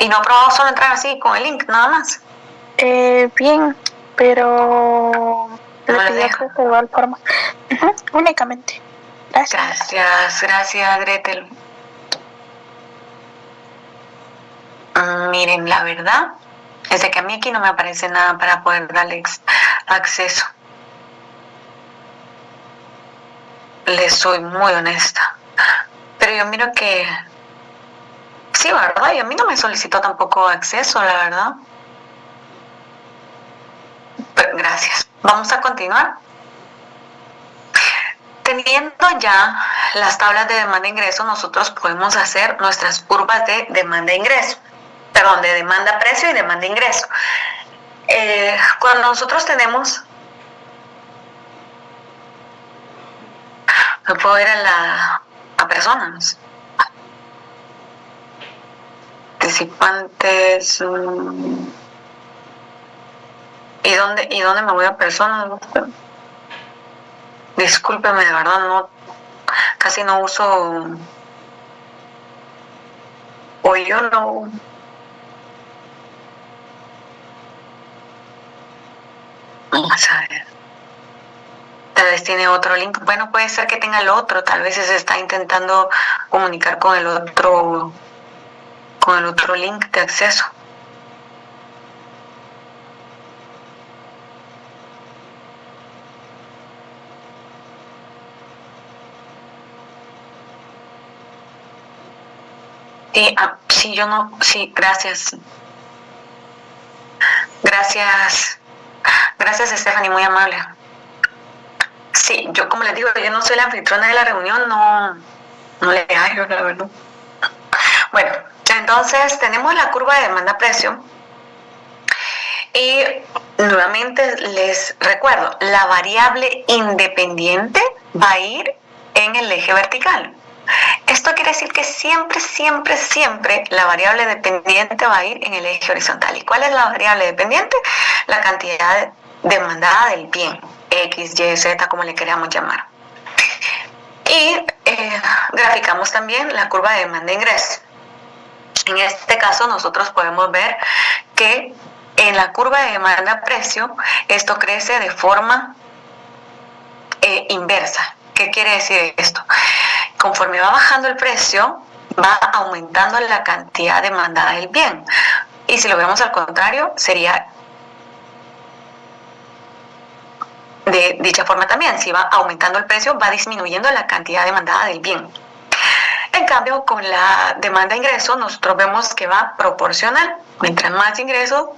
¿Y no ha probado solo entrar así con el link, nada más? Bien, pero No le le pidió deja. que de igual forma. Únicamente. Gracias. Gracias, Gretel. Miren, la verdad es de que a mí aquí no me aparece nada para poder darle acceso. Les soy muy honesta. Pero yo miro que sí, ¿verdad? Y a mí no me solicitó tampoco acceso, la verdad. Pero gracias. Vamos a continuar. Teniendo ya las tablas de demanda e ingreso, nosotros podemos hacer nuestras curvas de demanda e ingreso. Perdón, de demanda precio y demanda ingreso. Cuando nosotros tenemos, me puedo ir a personas, participantes, ¿y dónde me voy a personas? Discúlpeme, de verdad, casi no uso, o yo no. Vamos a ver. Tal vez tiene otro link. Bueno, puede ser que tenga el otro. Tal vez se está intentando comunicar con el otro link de acceso. Sí, gracias. Gracias, Stephanie, muy amable. Sí, yo como les digo, yo no soy la anfitriona de la reunión, no le hallo, la verdad. Bueno, entonces tenemos la curva de demanda-precio y nuevamente les recuerdo, la variable independiente va a ir en el eje vertical. Esto quiere decir que siempre la variable dependiente va a ir en el eje horizontal. ¿Y cuál es la variable dependiente? La cantidad demandada del bien, X, Y, Z, como le queramos llamar. Y graficamos también la curva de demanda-ingreso. En este caso nosotros podemos ver que en la curva de demanda-precio esto crece de forma inversa. ¿Qué quiere decir esto? Conforme va bajando el precio, va aumentando la cantidad demandada del bien. Y si lo vemos al contrario, sería de dicha forma también. Si va aumentando el precio, va disminuyendo la cantidad demandada del bien. En cambio, con la demanda-ingreso, nosotros vemos que va proporcional. Mientras más ingreso,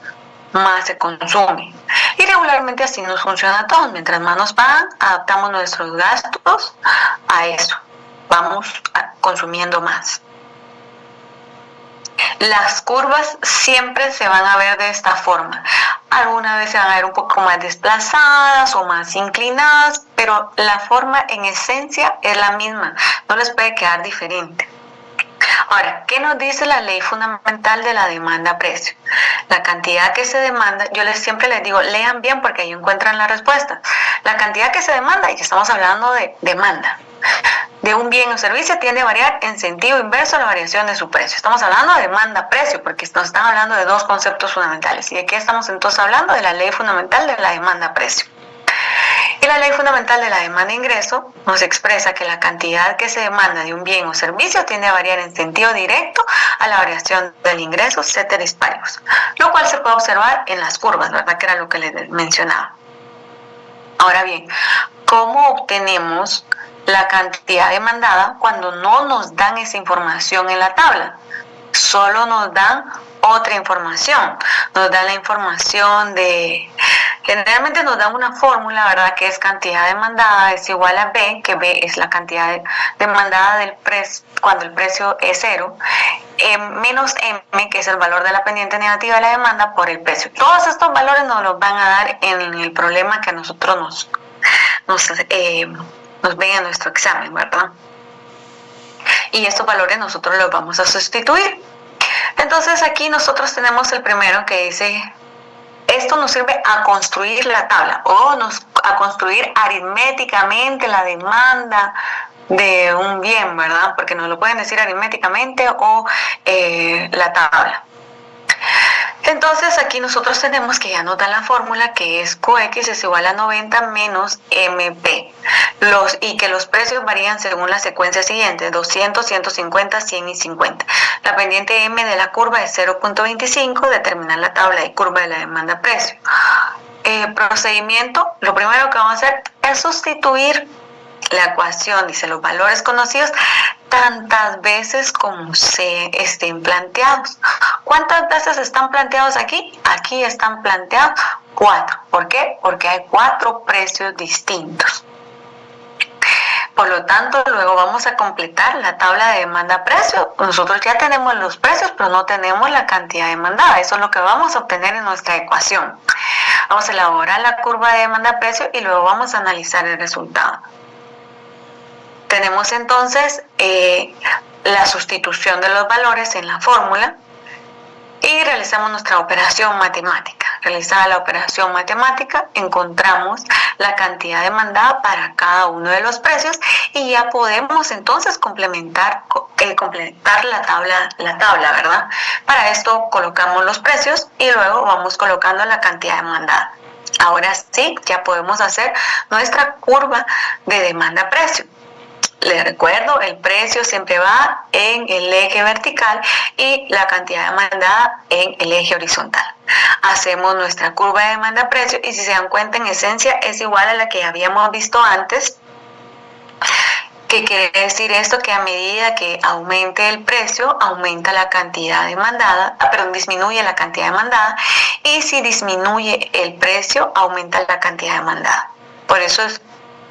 más se consume. Y regularmente así nos funciona a todos. Mientras más nos pagan, adaptamos nuestros gastos a eso. Vamos consumiendo más. Las curvas siempre se van a ver de esta forma. Algunas veces se van a ver un poco más desplazadas o más inclinadas, pero la forma en esencia es la misma. No les puede quedar diferente. Ahora, ¿qué nos dice la ley fundamental de la demanda-precio? La cantidad que se demanda, siempre les digo, lean bien porque ahí encuentran la respuesta. La cantidad que se demanda, y estamos hablando de demanda, de un bien o servicio tiende a variar en sentido inverso a la variación de su precio. Estamos hablando de demanda-precio porque nos están hablando de dos conceptos fundamentales. ¿Y de qué estamos entonces hablando? De la ley fundamental de la demanda-precio. Y la ley fundamental de la demanda-ingreso nos expresa que la cantidad que se demanda de un bien o servicio tiende a variar en sentido directo a la variación del ingreso ceteris paribus, lo cual se puede observar en las curvas, ¿verdad? Que era lo que les mencionaba. Ahora bien, ¿cómo obtenemos la cantidad demandada cuando no nos dan esa información en la tabla? Solo nos dan otra información. Nos dan la información generalmente nos dan una fórmula, ¿verdad? Que es cantidad demandada es igual a B, que B es la cantidad demandada del precio cuando el precio es cero, menos M, que es el valor de la pendiente negativa de la demanda por el precio. Todos estos valores nos los van a dar en el problema que a nosotros nos ven en nuestro examen, ¿verdad? Y estos valores nosotros los vamos a sustituir. Entonces aquí nosotros tenemos el primero que dice, esto nos sirve a construir la tabla o a construir aritméticamente la demanda de un bien, ¿verdad? Porque nos lo pueden decir aritméticamente o la tabla. Entonces aquí nosotros tenemos que ya nos dan la fórmula que es QX es igual a 90 menos MP. Y que los precios varían según la secuencia siguiente, 200, 150, 100 y 50. La pendiente M de la curva es 0.25, determinar la tabla de curva de la demanda-precio. Procedimiento, lo primero que vamos a hacer es sustituir la ecuación, dice los valores conocidos, tantas veces como se estén planteados. ¿Cuántas veces están planteados aquí? Aquí están planteados 4. ¿Por qué? Porque hay 4 precios distintos. Por lo tanto, luego vamos a completar la tabla de demanda-precio. Nosotros ya tenemos los precios, pero no tenemos la cantidad demandada. Eso es lo que vamos a obtener en nuestra ecuación. Vamos a elaborar la curva de demanda-precio y luego vamos a analizar el resultado. Tenemos entonces la sustitución de los valores en la fórmula y realizamos nuestra operación matemática. Realizada la operación matemática, encontramos la cantidad demandada para cada uno de los precios y ya podemos entonces complementar la tabla, ¿verdad? Para esto colocamos los precios y luego vamos colocando la cantidad demandada. Ahora sí, ya podemos hacer nuestra curva de demanda-precio. Les recuerdo, el precio siempre va en el eje vertical y la cantidad demandada en el eje horizontal. Hacemos nuestra curva de demanda-precio y si se dan cuenta, en esencia es igual a la que habíamos visto antes. ¿Qué quiere decir esto? Que a medida que aumente el precio, aumenta la cantidad demandada, disminuye la cantidad demandada, y si disminuye el precio, aumenta la cantidad demandada. Por eso es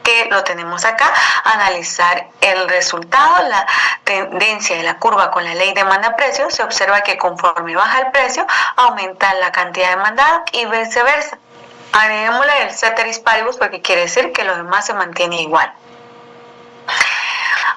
que lo tenemos acá, analizar el resultado, la tendencia de la curva con la ley demanda-precio, se observa que conforme baja el precio, aumenta la cantidad demandada y viceversa. Agreguémosle el ceteris paribus porque quiere decir que lo demás se mantiene igual.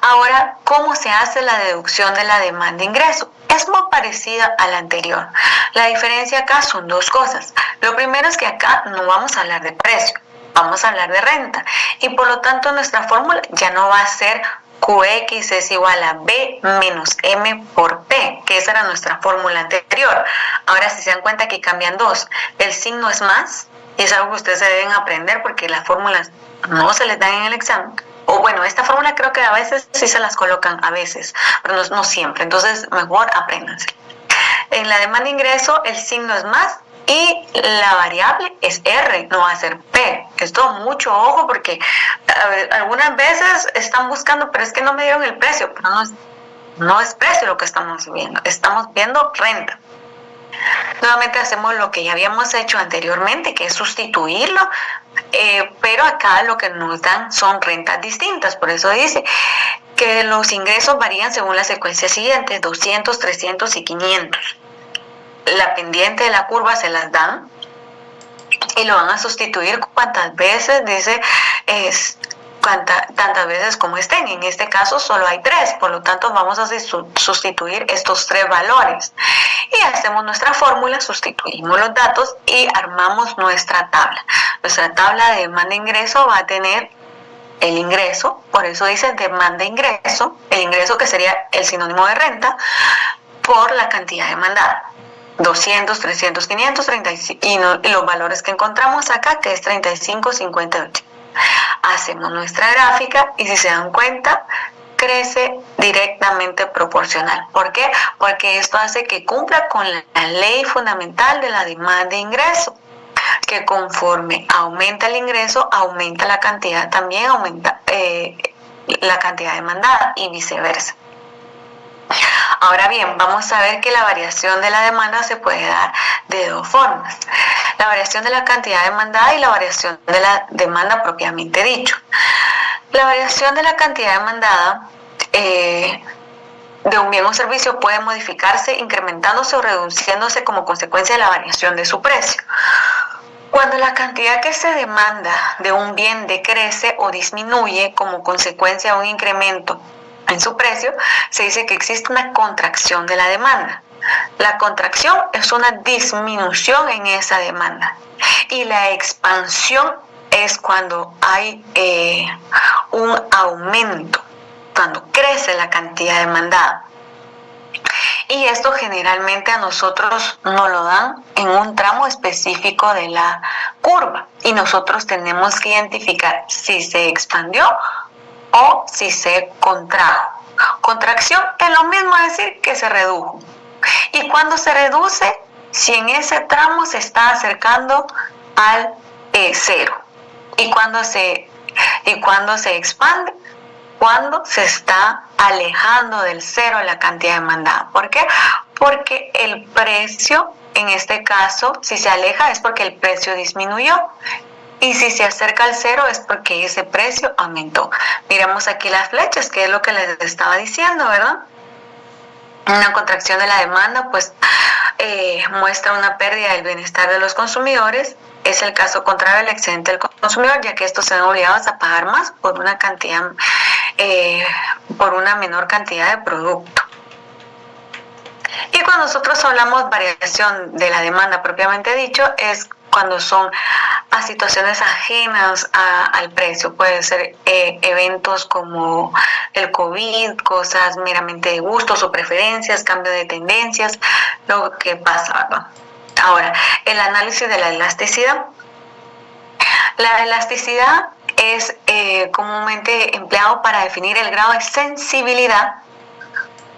Ahora, ¿cómo se hace la deducción de la demanda-ingreso? Es muy parecida a la anterior. La diferencia acá son dos cosas. Lo primero es que acá no vamos a hablar de precio, vamos a hablar de renta y por lo tanto nuestra fórmula ya no va a ser QX es igual a B menos M por P, que esa era nuestra fórmula anterior. Ahora si se dan cuenta que cambian dos, el signo es más y es algo que ustedes se deben aprender porque las fórmulas no se les dan en el examen. O bueno, esta fórmula creo que a veces sí se las colocan, a veces, pero no siempre, entonces mejor apréndanse. En la demanda ingreso el signo es más y la variable es R, no va a ser P. Esto mucho ojo porque algunas veces están buscando, pero es que no me dieron el precio, pero no es precio lo que estamos viendo renta. Nuevamente hacemos lo que ya habíamos hecho anteriormente, que es sustituirlo, pero acá lo que nos dan son rentas distintas, por eso dice que los ingresos varían según la secuencia siguiente, 200, 300 y 500. La pendiente de la curva se las dan y lo van a sustituir cuantas veces, dice, tantas veces como estén. En este caso solo hay 3, por lo tanto vamos a sustituir estos 3 valores y hacemos nuestra fórmula, sustituimos los datos y armamos nuestra tabla. Nuestra tabla de demanda-ingreso va a tener el ingreso, por eso dice demanda-ingreso, el ingreso que sería el sinónimo de renta, por la cantidad demandada. 200, 300, 500, 35 y los valores que encontramos acá, que es 35, 58. Hacemos nuestra gráfica y si se dan cuenta, crece directamente proporcional. ¿Por qué? Porque esto hace que cumpla con la ley fundamental de la demanda e ingreso, que conforme aumenta el ingreso, aumenta la cantidad, también aumenta la cantidad demandada y viceversa. Ahora bien, vamos a ver que la variación de la demanda se puede dar de dos formas. La variación de la cantidad demandada y la variación de la demanda propiamente dicho. La variación de la cantidad demandada de un bien o servicio puede modificarse incrementándose o reduciéndose como consecuencia de la variación de su precio. Cuando la cantidad que se demanda de un bien decrece o disminuye como consecuencia de un incremento en su precio, se dice que existe una contracción de la demanda. La contracción es una disminución en esa demanda y la expansión es cuando hay un aumento, cuando crece la cantidad demandada. Y esto generalmente a nosotros nos lo dan en un tramo específico de la curva y nosotros tenemos que identificar si se expandió o si se contrajo. Contracción es lo mismo decir que se redujo. Y cuando se reduce, si en ese tramo se está acercando al cero. Y cuando se expande, cuando se está alejando del cero la cantidad demandada. ¿Por qué? Porque el precio, en este caso, si se aleja es porque el precio disminuyó. Y si se acerca al cero es porque ese precio aumentó. Miremos aquí las flechas, que es lo que les estaba diciendo, ¿verdad? Una contracción de la demanda, pues muestra una pérdida del bienestar de los consumidores. Es el caso contrario del excedente del consumidor, ya que estos se ven obligados a pagar más por una cantidad, por una menor cantidad de producto. Y cuando nosotros hablamos variación de la demanda propiamente dicho, es cuando son a situaciones ajenas al precio. Puede ser eventos como el COVID, cosas meramente de gustos o preferencias, cambio de tendencias, lo que pasa, ¿no? Ahora, el análisis de la elasticidad. La elasticidad es comúnmente empleado para definir el grado de sensibilidad,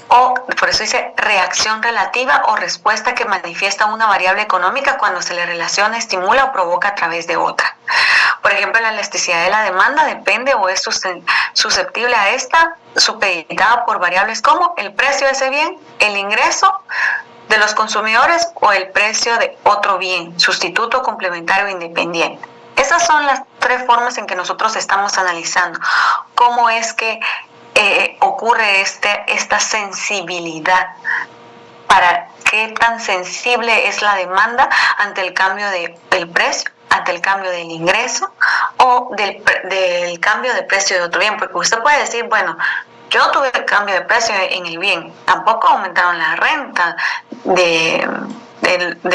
o por eso dice reacción relativa o respuesta que manifiesta una variable económica cuando se le relaciona, estimula o provoca a través de otra. Por ejemplo, la elasticidad de la demanda depende o es susceptible a esta, supeditada por variables como el precio de ese bien, el ingreso de los consumidores o el precio de otro bien, sustituto, complementario, independiente. Esas son las tres formas en que nosotros estamos analizando cómo es que ocurre esta sensibilidad, para qué tan sensible es la demanda ante el cambio del precio, ante el cambio del ingreso o del cambio de precio de otro bien, porque usted puede decir, bueno, yo tuve el cambio de precio en el bien, tampoco aumentaron la renta de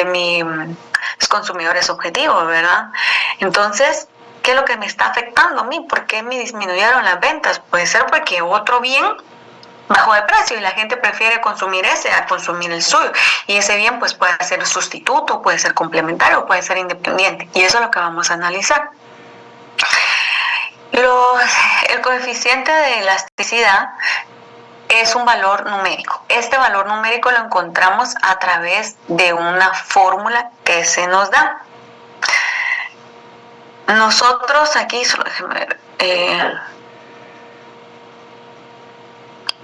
mis consumidores objetivos, ¿verdad? Entonces, ¿qué es lo que me está afectando a mí? ¿Por qué me disminuyeron las ventas? Puede ser porque otro bien bajó de precio y la gente prefiere consumir ese a consumir el suyo. Y ese bien pues puede ser sustituto, puede ser complementario, puede ser independiente. Y eso es lo que vamos a analizar. El coeficiente de elasticidad es un valor numérico. Este valor numérico lo encontramos a través de una fórmula que se nos da. Nosotros aquí, solo déjenme ver,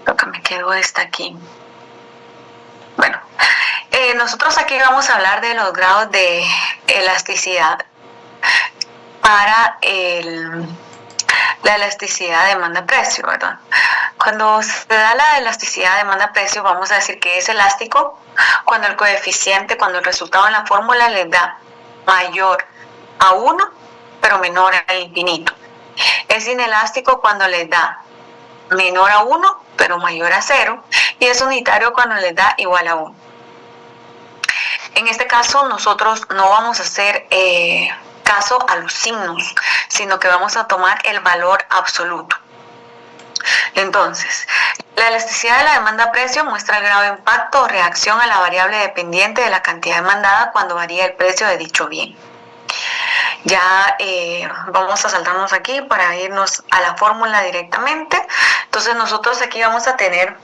lo que me quedó está aquí. Bueno, nosotros aquí vamos a hablar de los grados de elasticidad para la elasticidad demanda-precio, ¿verdad? Cuando se da la elasticidad demanda-precio, vamos a decir que es elástico cuando el coeficiente, cuando el resultado en la fórmula le da mayor a 1, pero menor al infinito. Es inelástico cuando le da menor a 1, pero mayor a 0. Y es unitario cuando le da igual a 1. En este caso, nosotros no vamos a hacer caso a los signos, sino que vamos a tomar el valor absoluto. Entonces, la elasticidad de la demanda-precio muestra el grado de impacto o reacción a la variable dependiente de la cantidad demandada cuando varía el precio de dicho bien. Ya vamos a saltarnos aquí para irnos a la fórmula directamente. Entonces nosotros aquí vamos a tener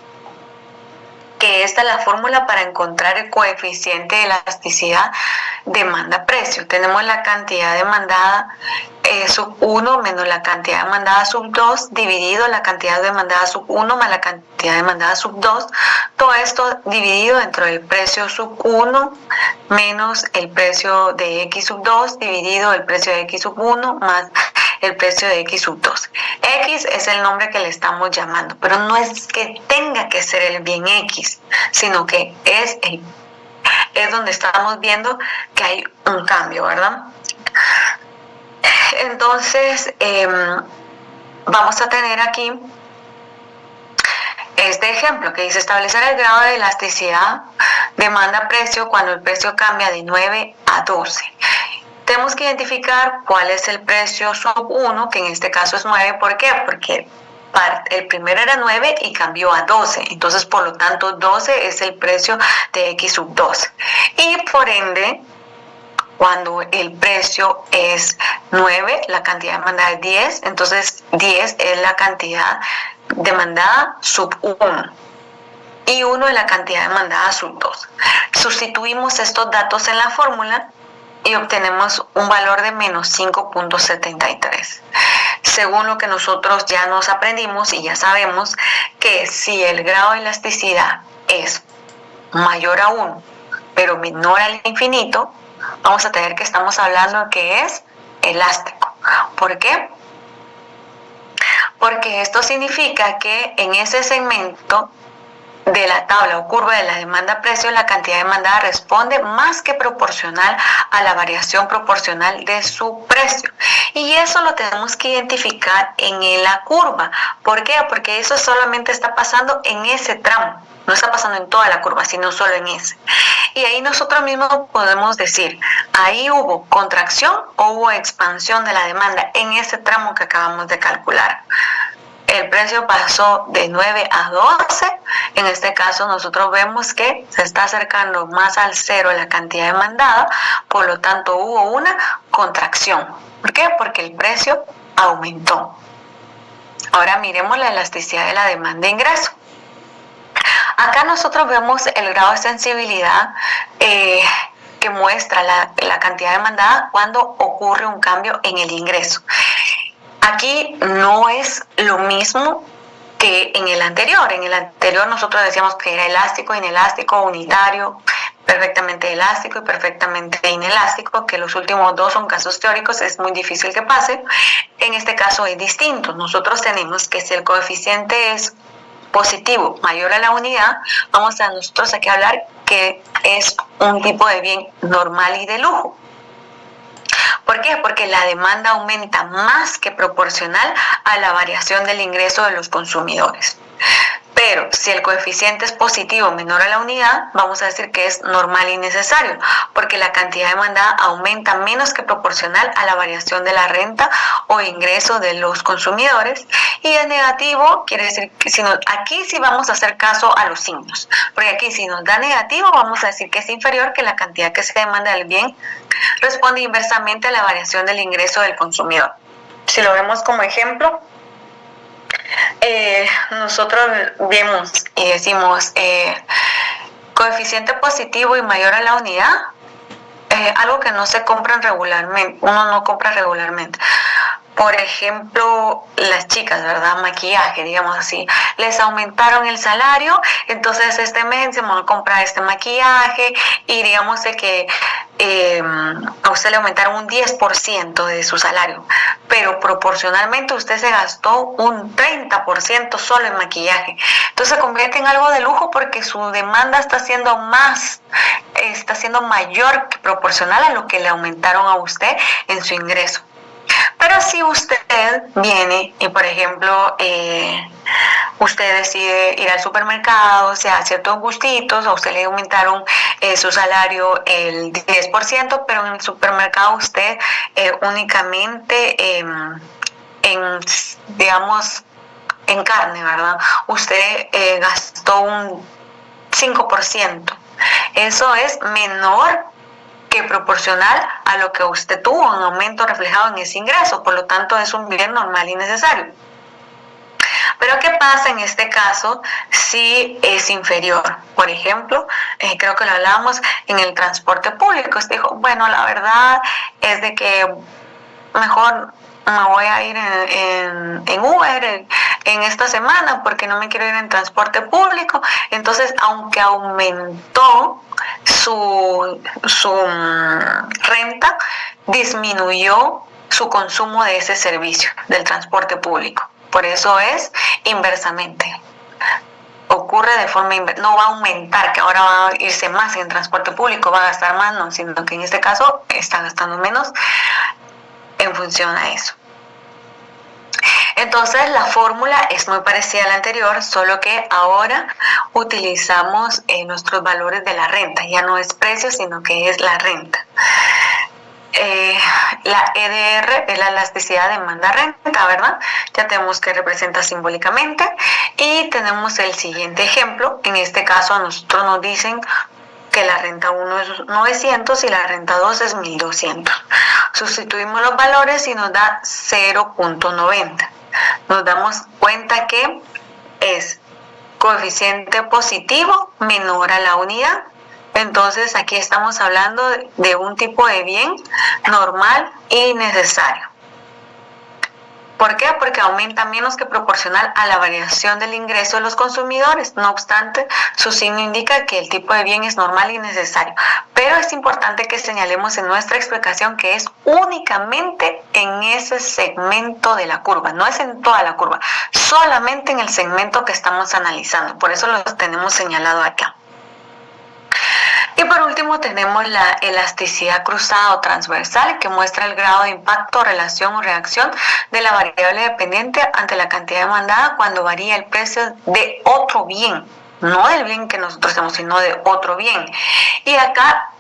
que esta es la fórmula para encontrar el coeficiente de elasticidad demanda-precio. Tenemos la cantidad demandada sub 1 menos la cantidad demandada sub 2 dividido la cantidad demandada sub 1 más la cantidad demandada sub 2. Todo esto dividido dentro del precio sub 1 menos el precio de X sub 2 dividido el precio de X sub 1 más el precio de X sub 2. X es el nombre que le estamos llamando, pero no es que tenga que ser el bien X, sino que es donde estamos viendo que hay un cambio, ¿verdad? Entonces, vamos a tener aquí este ejemplo que dice establecer el grado de elasticidad demanda-precio cuando el precio cambia de 9 a 12. Tenemos que identificar cuál es el precio sub 1, que en este caso es 9. ¿Por qué? Porque el primero era 9 y cambió a 12, entonces por lo tanto 12 es el precio de X sub 12. Y por ende, cuando el precio es 9, la cantidad demandada es 10, entonces 10 es la cantidad demandada sub 1 y 1 es la cantidad demandada sub 2. Sustituimos estos datos en la fórmula y obtenemos un valor de menos 5.73. Según lo que nosotros ya nos aprendimos y ya sabemos que si el grado de elasticidad es mayor a 1, pero menor al infinito, vamos a tener que estamos hablando de que es elástico. ¿Por qué? Porque esto significa que en ese segmento de la tabla o curva de la demanda-precio, la cantidad demandada responde más que proporcional a la variación proporcional de su precio. Y eso lo tenemos que identificar en la curva. ¿Por qué? Porque eso solamente está pasando en ese tramo. No está pasando en toda la curva, sino solo en ese. Y ahí nosotros mismos podemos decir, ahí hubo contracción o hubo expansión de la demanda en ese tramo que acabamos de calcular. El precio pasó de 9 a 12, en este caso nosotros vemos que se está acercando más al cero la cantidad demandada, por lo tanto hubo una contracción. ¿Por qué? Porque el precio aumentó. Ahora miremos la elasticidad de la demanda de ingreso. Acá nosotros vemos el grado de sensibilidad que muestra la cantidad demandada cuando ocurre un cambio en el ingreso. Aquí no es lo mismo que en el anterior. En el anterior nosotros decíamos que era elástico, inelástico, unitario, perfectamente elástico y perfectamente inelástico, que los últimos dos son casos teóricos, es muy difícil que pase. En este caso es distinto. Nosotros tenemos que si el coeficiente es positivo mayor a la unidad, vamos a nosotros aquí a hablar que es un tipo de bien normal y de lujo. ¿Por qué? Porque la demanda aumenta más que proporcional a la variación del ingreso de los consumidores. Pero si el coeficiente es positivo menor a la unidad, vamos a decir que es normal y necesario, porque la cantidad demandada aumenta menos que proporcional a la variación de la renta o ingreso de los consumidores. Y es negativo, quiere decir que aquí sí vamos a hacer caso a los signos, porque aquí si nos da negativo vamos a decir que es inferior, que la cantidad que se demanda del bien responde inversamente a la variación del ingreso del consumidor. Si lo vemos como ejemplo, nosotros vemos y decimos coeficiente positivo y mayor a la unidad, algo que no se compran regularmente, uno no compra regularmente. Por ejemplo, las chicas, ¿verdad? Maquillaje, digamos así. Les aumentaron el salario, entonces este mes se van a comprar este maquillaje y digamos de que a usted le aumentaron un 10% de su salario, pero proporcionalmente usted se gastó un 30% solo en maquillaje. Entonces se convierte en algo de lujo porque su demanda está siendo mayor que proporcional a lo que le aumentaron a usted en su ingreso. Pero si usted viene y, por ejemplo, usted decide ir al supermercado, se hace ciertos gustitos, a usted le aumentaron su salario el 10%, pero en el supermercado usted únicamente en carne, ¿verdad? Usted gastó un 5%. Eso es menor que proporcional a lo que usted tuvo, un aumento reflejado en ese ingreso, por lo tanto es un bien normal y necesario. Pero ¿qué pasa en este caso si es inferior? Por ejemplo, creo que lo hablamos en el transporte público. Usted dijo, bueno, la verdad es de que mejor me voy a ir en Uber en esta semana porque no me quiero ir en transporte público. Entonces, aunque aumentó su renta, disminuyó su consumo de ese servicio del transporte público. Por eso es inversamente. Ocurre de forma inversa. No va a aumentar, que ahora va a irse más en el transporte público, va a gastar más, no, sino que en este caso está gastando menos en función a eso. Entonces la fórmula es muy parecida a la anterior, solo que ahora utilizamos nuestros valores de la renta. Ya no es precio, sino que es la renta. la EDR es la elasticidad de demanda-renta, ¿verdad? Ya tenemos que representa simbólicamente. Y tenemos el siguiente ejemplo. En este caso a nosotros nos dicen que la renta 1 es 900 y la renta 2 es 1200. Sustituimos los valores y nos da 0.90. Nos damos cuenta que es coeficiente positivo menor a la unidad. Entonces aquí estamos hablando de un tipo de bien normal y necesario. ¿Por qué? Porque aumenta menos que proporcional a la variación del ingreso de los consumidores. No obstante, su signo indica que el tipo de bien es normal y necesario. Pero es importante que señalemos en nuestra explicación que es únicamente en ese segmento de la curva, no es en toda la curva, solamente en el segmento que estamos analizando. Por eso lo tenemos señalado acá. Y por último tenemos la elasticidad cruzada o transversal, que muestra el grado de impacto, relación o reacción de la variable dependiente ante la cantidad demandada cuando varía el precio de otro bien, no del bien que nosotros tenemos, sino de otro bien. Y acá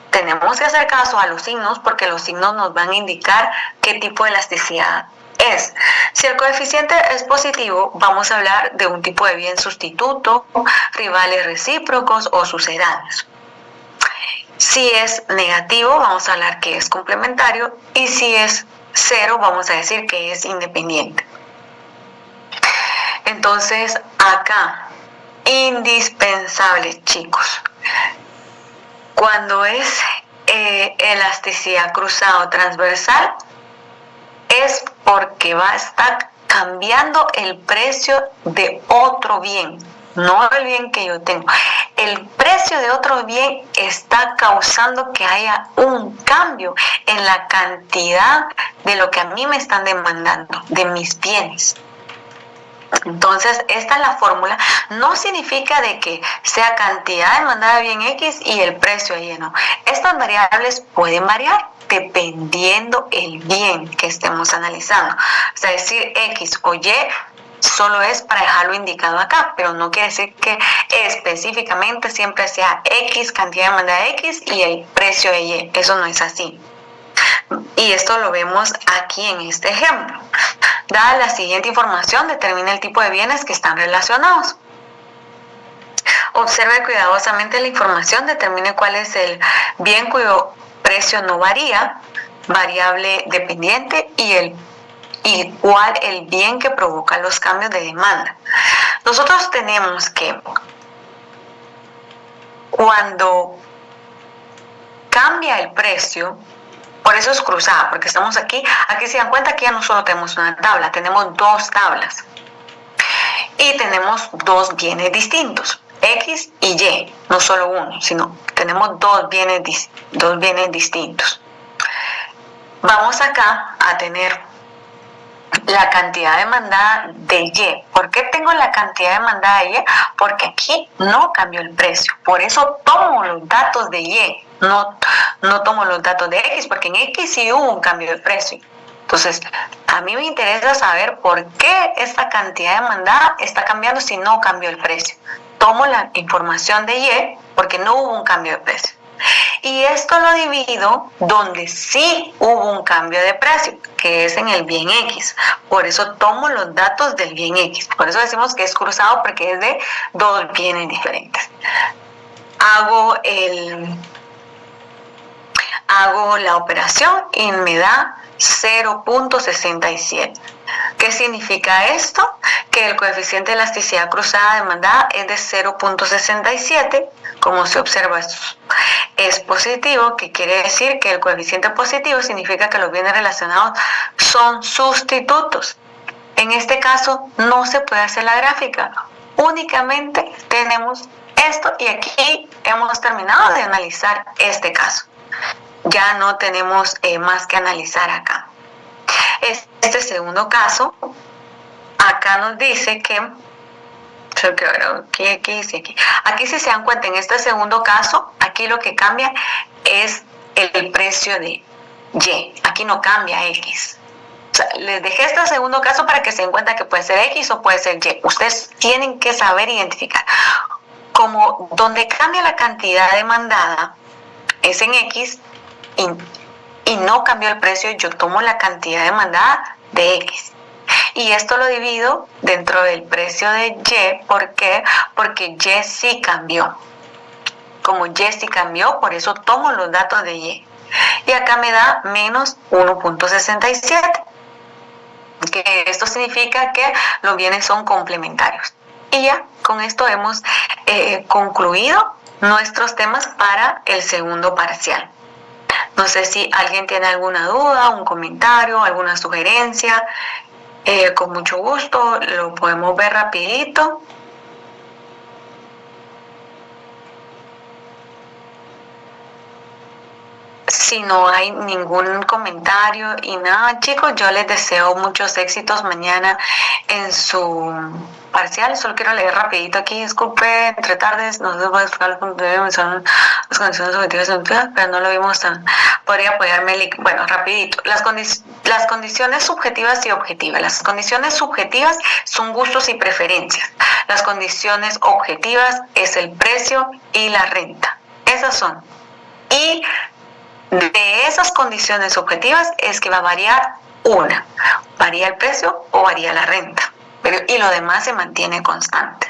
tenemos que hacer caso a los signos, porque los signos nos van a indicar qué tipo de elasticidad es. Si el coeficiente es positivo, vamos a hablar de un tipo de bien sustituto, rivales recíprocos o sucedáneos. Si es negativo, vamos a hablar que es complementario, y si es cero, vamos a decir que es independiente. Entonces, acá, indispensable, chicos, cuando es elasticidad cruzada o transversal, es porque va a estar cambiando el precio de otro bien, no el bien que yo tengo. El precio de otro bien está causando que haya un cambio en la cantidad de lo que a mí me están demandando, de mis bienes. Entonces, esta es la fórmula. No significa de que sea cantidad demandada de bien X y el precio Y, no. Estas variables pueden variar dependiendo el bien que estemos analizando. O sea, decir X o Y solo es para dejarlo indicado acá, pero no quiere decir que específicamente siempre sea X, cantidad demandada de X y el precio de Y. Eso no es así. Y esto lo vemos aquí en este ejemplo. Dada la siguiente información, determina el tipo de bienes que están relacionados. Observe cuidadosamente la información, determine cuál es el bien cuyo precio no varía, variable dependiente, y cuál el bien que provoca los cambios de demanda. Nosotros tenemos que, cuando cambia el precio, por eso es cruzada, porque estamos aquí se dan cuenta que ya no solo tenemos una tabla, tenemos dos tablas. Y tenemos dos bienes distintos, X y Y, no solo uno, sino tenemos dos bienes distintos. Vamos acá a tener la cantidad demandada de Y. ¿Por qué tengo la cantidad demandada de Y? Porque aquí no cambió el precio. Por eso tomo los datos de Y, no tomo los datos de X, porque en X sí hubo un cambio de precio. Entonces, a mí me interesa saber por qué esta cantidad demandada está cambiando si no cambió el precio. Tomo la información de Y porque no hubo un cambio de precio. Y esto lo divido donde sí hubo un cambio de precio, que es en el bien X. Por eso tomo los datos del bien X. Por eso decimos que es cruzado, porque es de dos bienes diferentes. Hago la operación y me da 0.67. ¿Qué significa esto? Que el coeficiente de elasticidad cruzada demandada es de 0.67. Como se observa, es positivo, que quiere decir que el coeficiente positivo significa que los bienes relacionados son sustitutos. En este caso no se puede hacer la gráfica, únicamente tenemos esto, y aquí hemos terminado de analizar este caso. Ya no tenemos más que analizar acá. Este segundo caso, acá nos dice que, aquí si se dan cuenta, en este segundo caso, aquí lo que cambia es el precio de Y, aquí no cambia X. O sea, les dejé este segundo caso para que se den cuenta que puede ser X o puede ser Y. Ustedes tienen que saber identificar. Como donde cambia la cantidad demandada es en X, y no cambió el precio, yo tomo la cantidad demandada de X. Y esto lo divido dentro del precio de Y. ¿Por qué? Porque Y sí cambió. Como Y sí cambió, por eso tomo los datos de Y. Y acá me da menos 1.67. Que esto significa que los bienes son complementarios. Y ya con esto hemos concluido nuestros temas para el segundo parcial. No sé si alguien tiene alguna duda, un comentario, alguna sugerencia. Con mucho gusto, lo podemos ver rapidito. Si no hay ningún comentario y nada, chicos, yo les deseo muchos éxitos mañana en su parcial. Solo quiero leer rapidito aquí, disculpe, entre tardes, no se puede explicar son las condiciones objetivas y subjetivas, pero no lo vimos tan... Podría apoyarme, bueno, rapidito. Las condiciones subjetivas y objetivas. Las condiciones subjetivas son gustos y preferencias. Las condiciones objetivas es el precio y la renta. Esas son. Y de esas condiciones objetivas es que va a variar una. Varía el precio o varía la renta. Y lo demás se mantiene constante.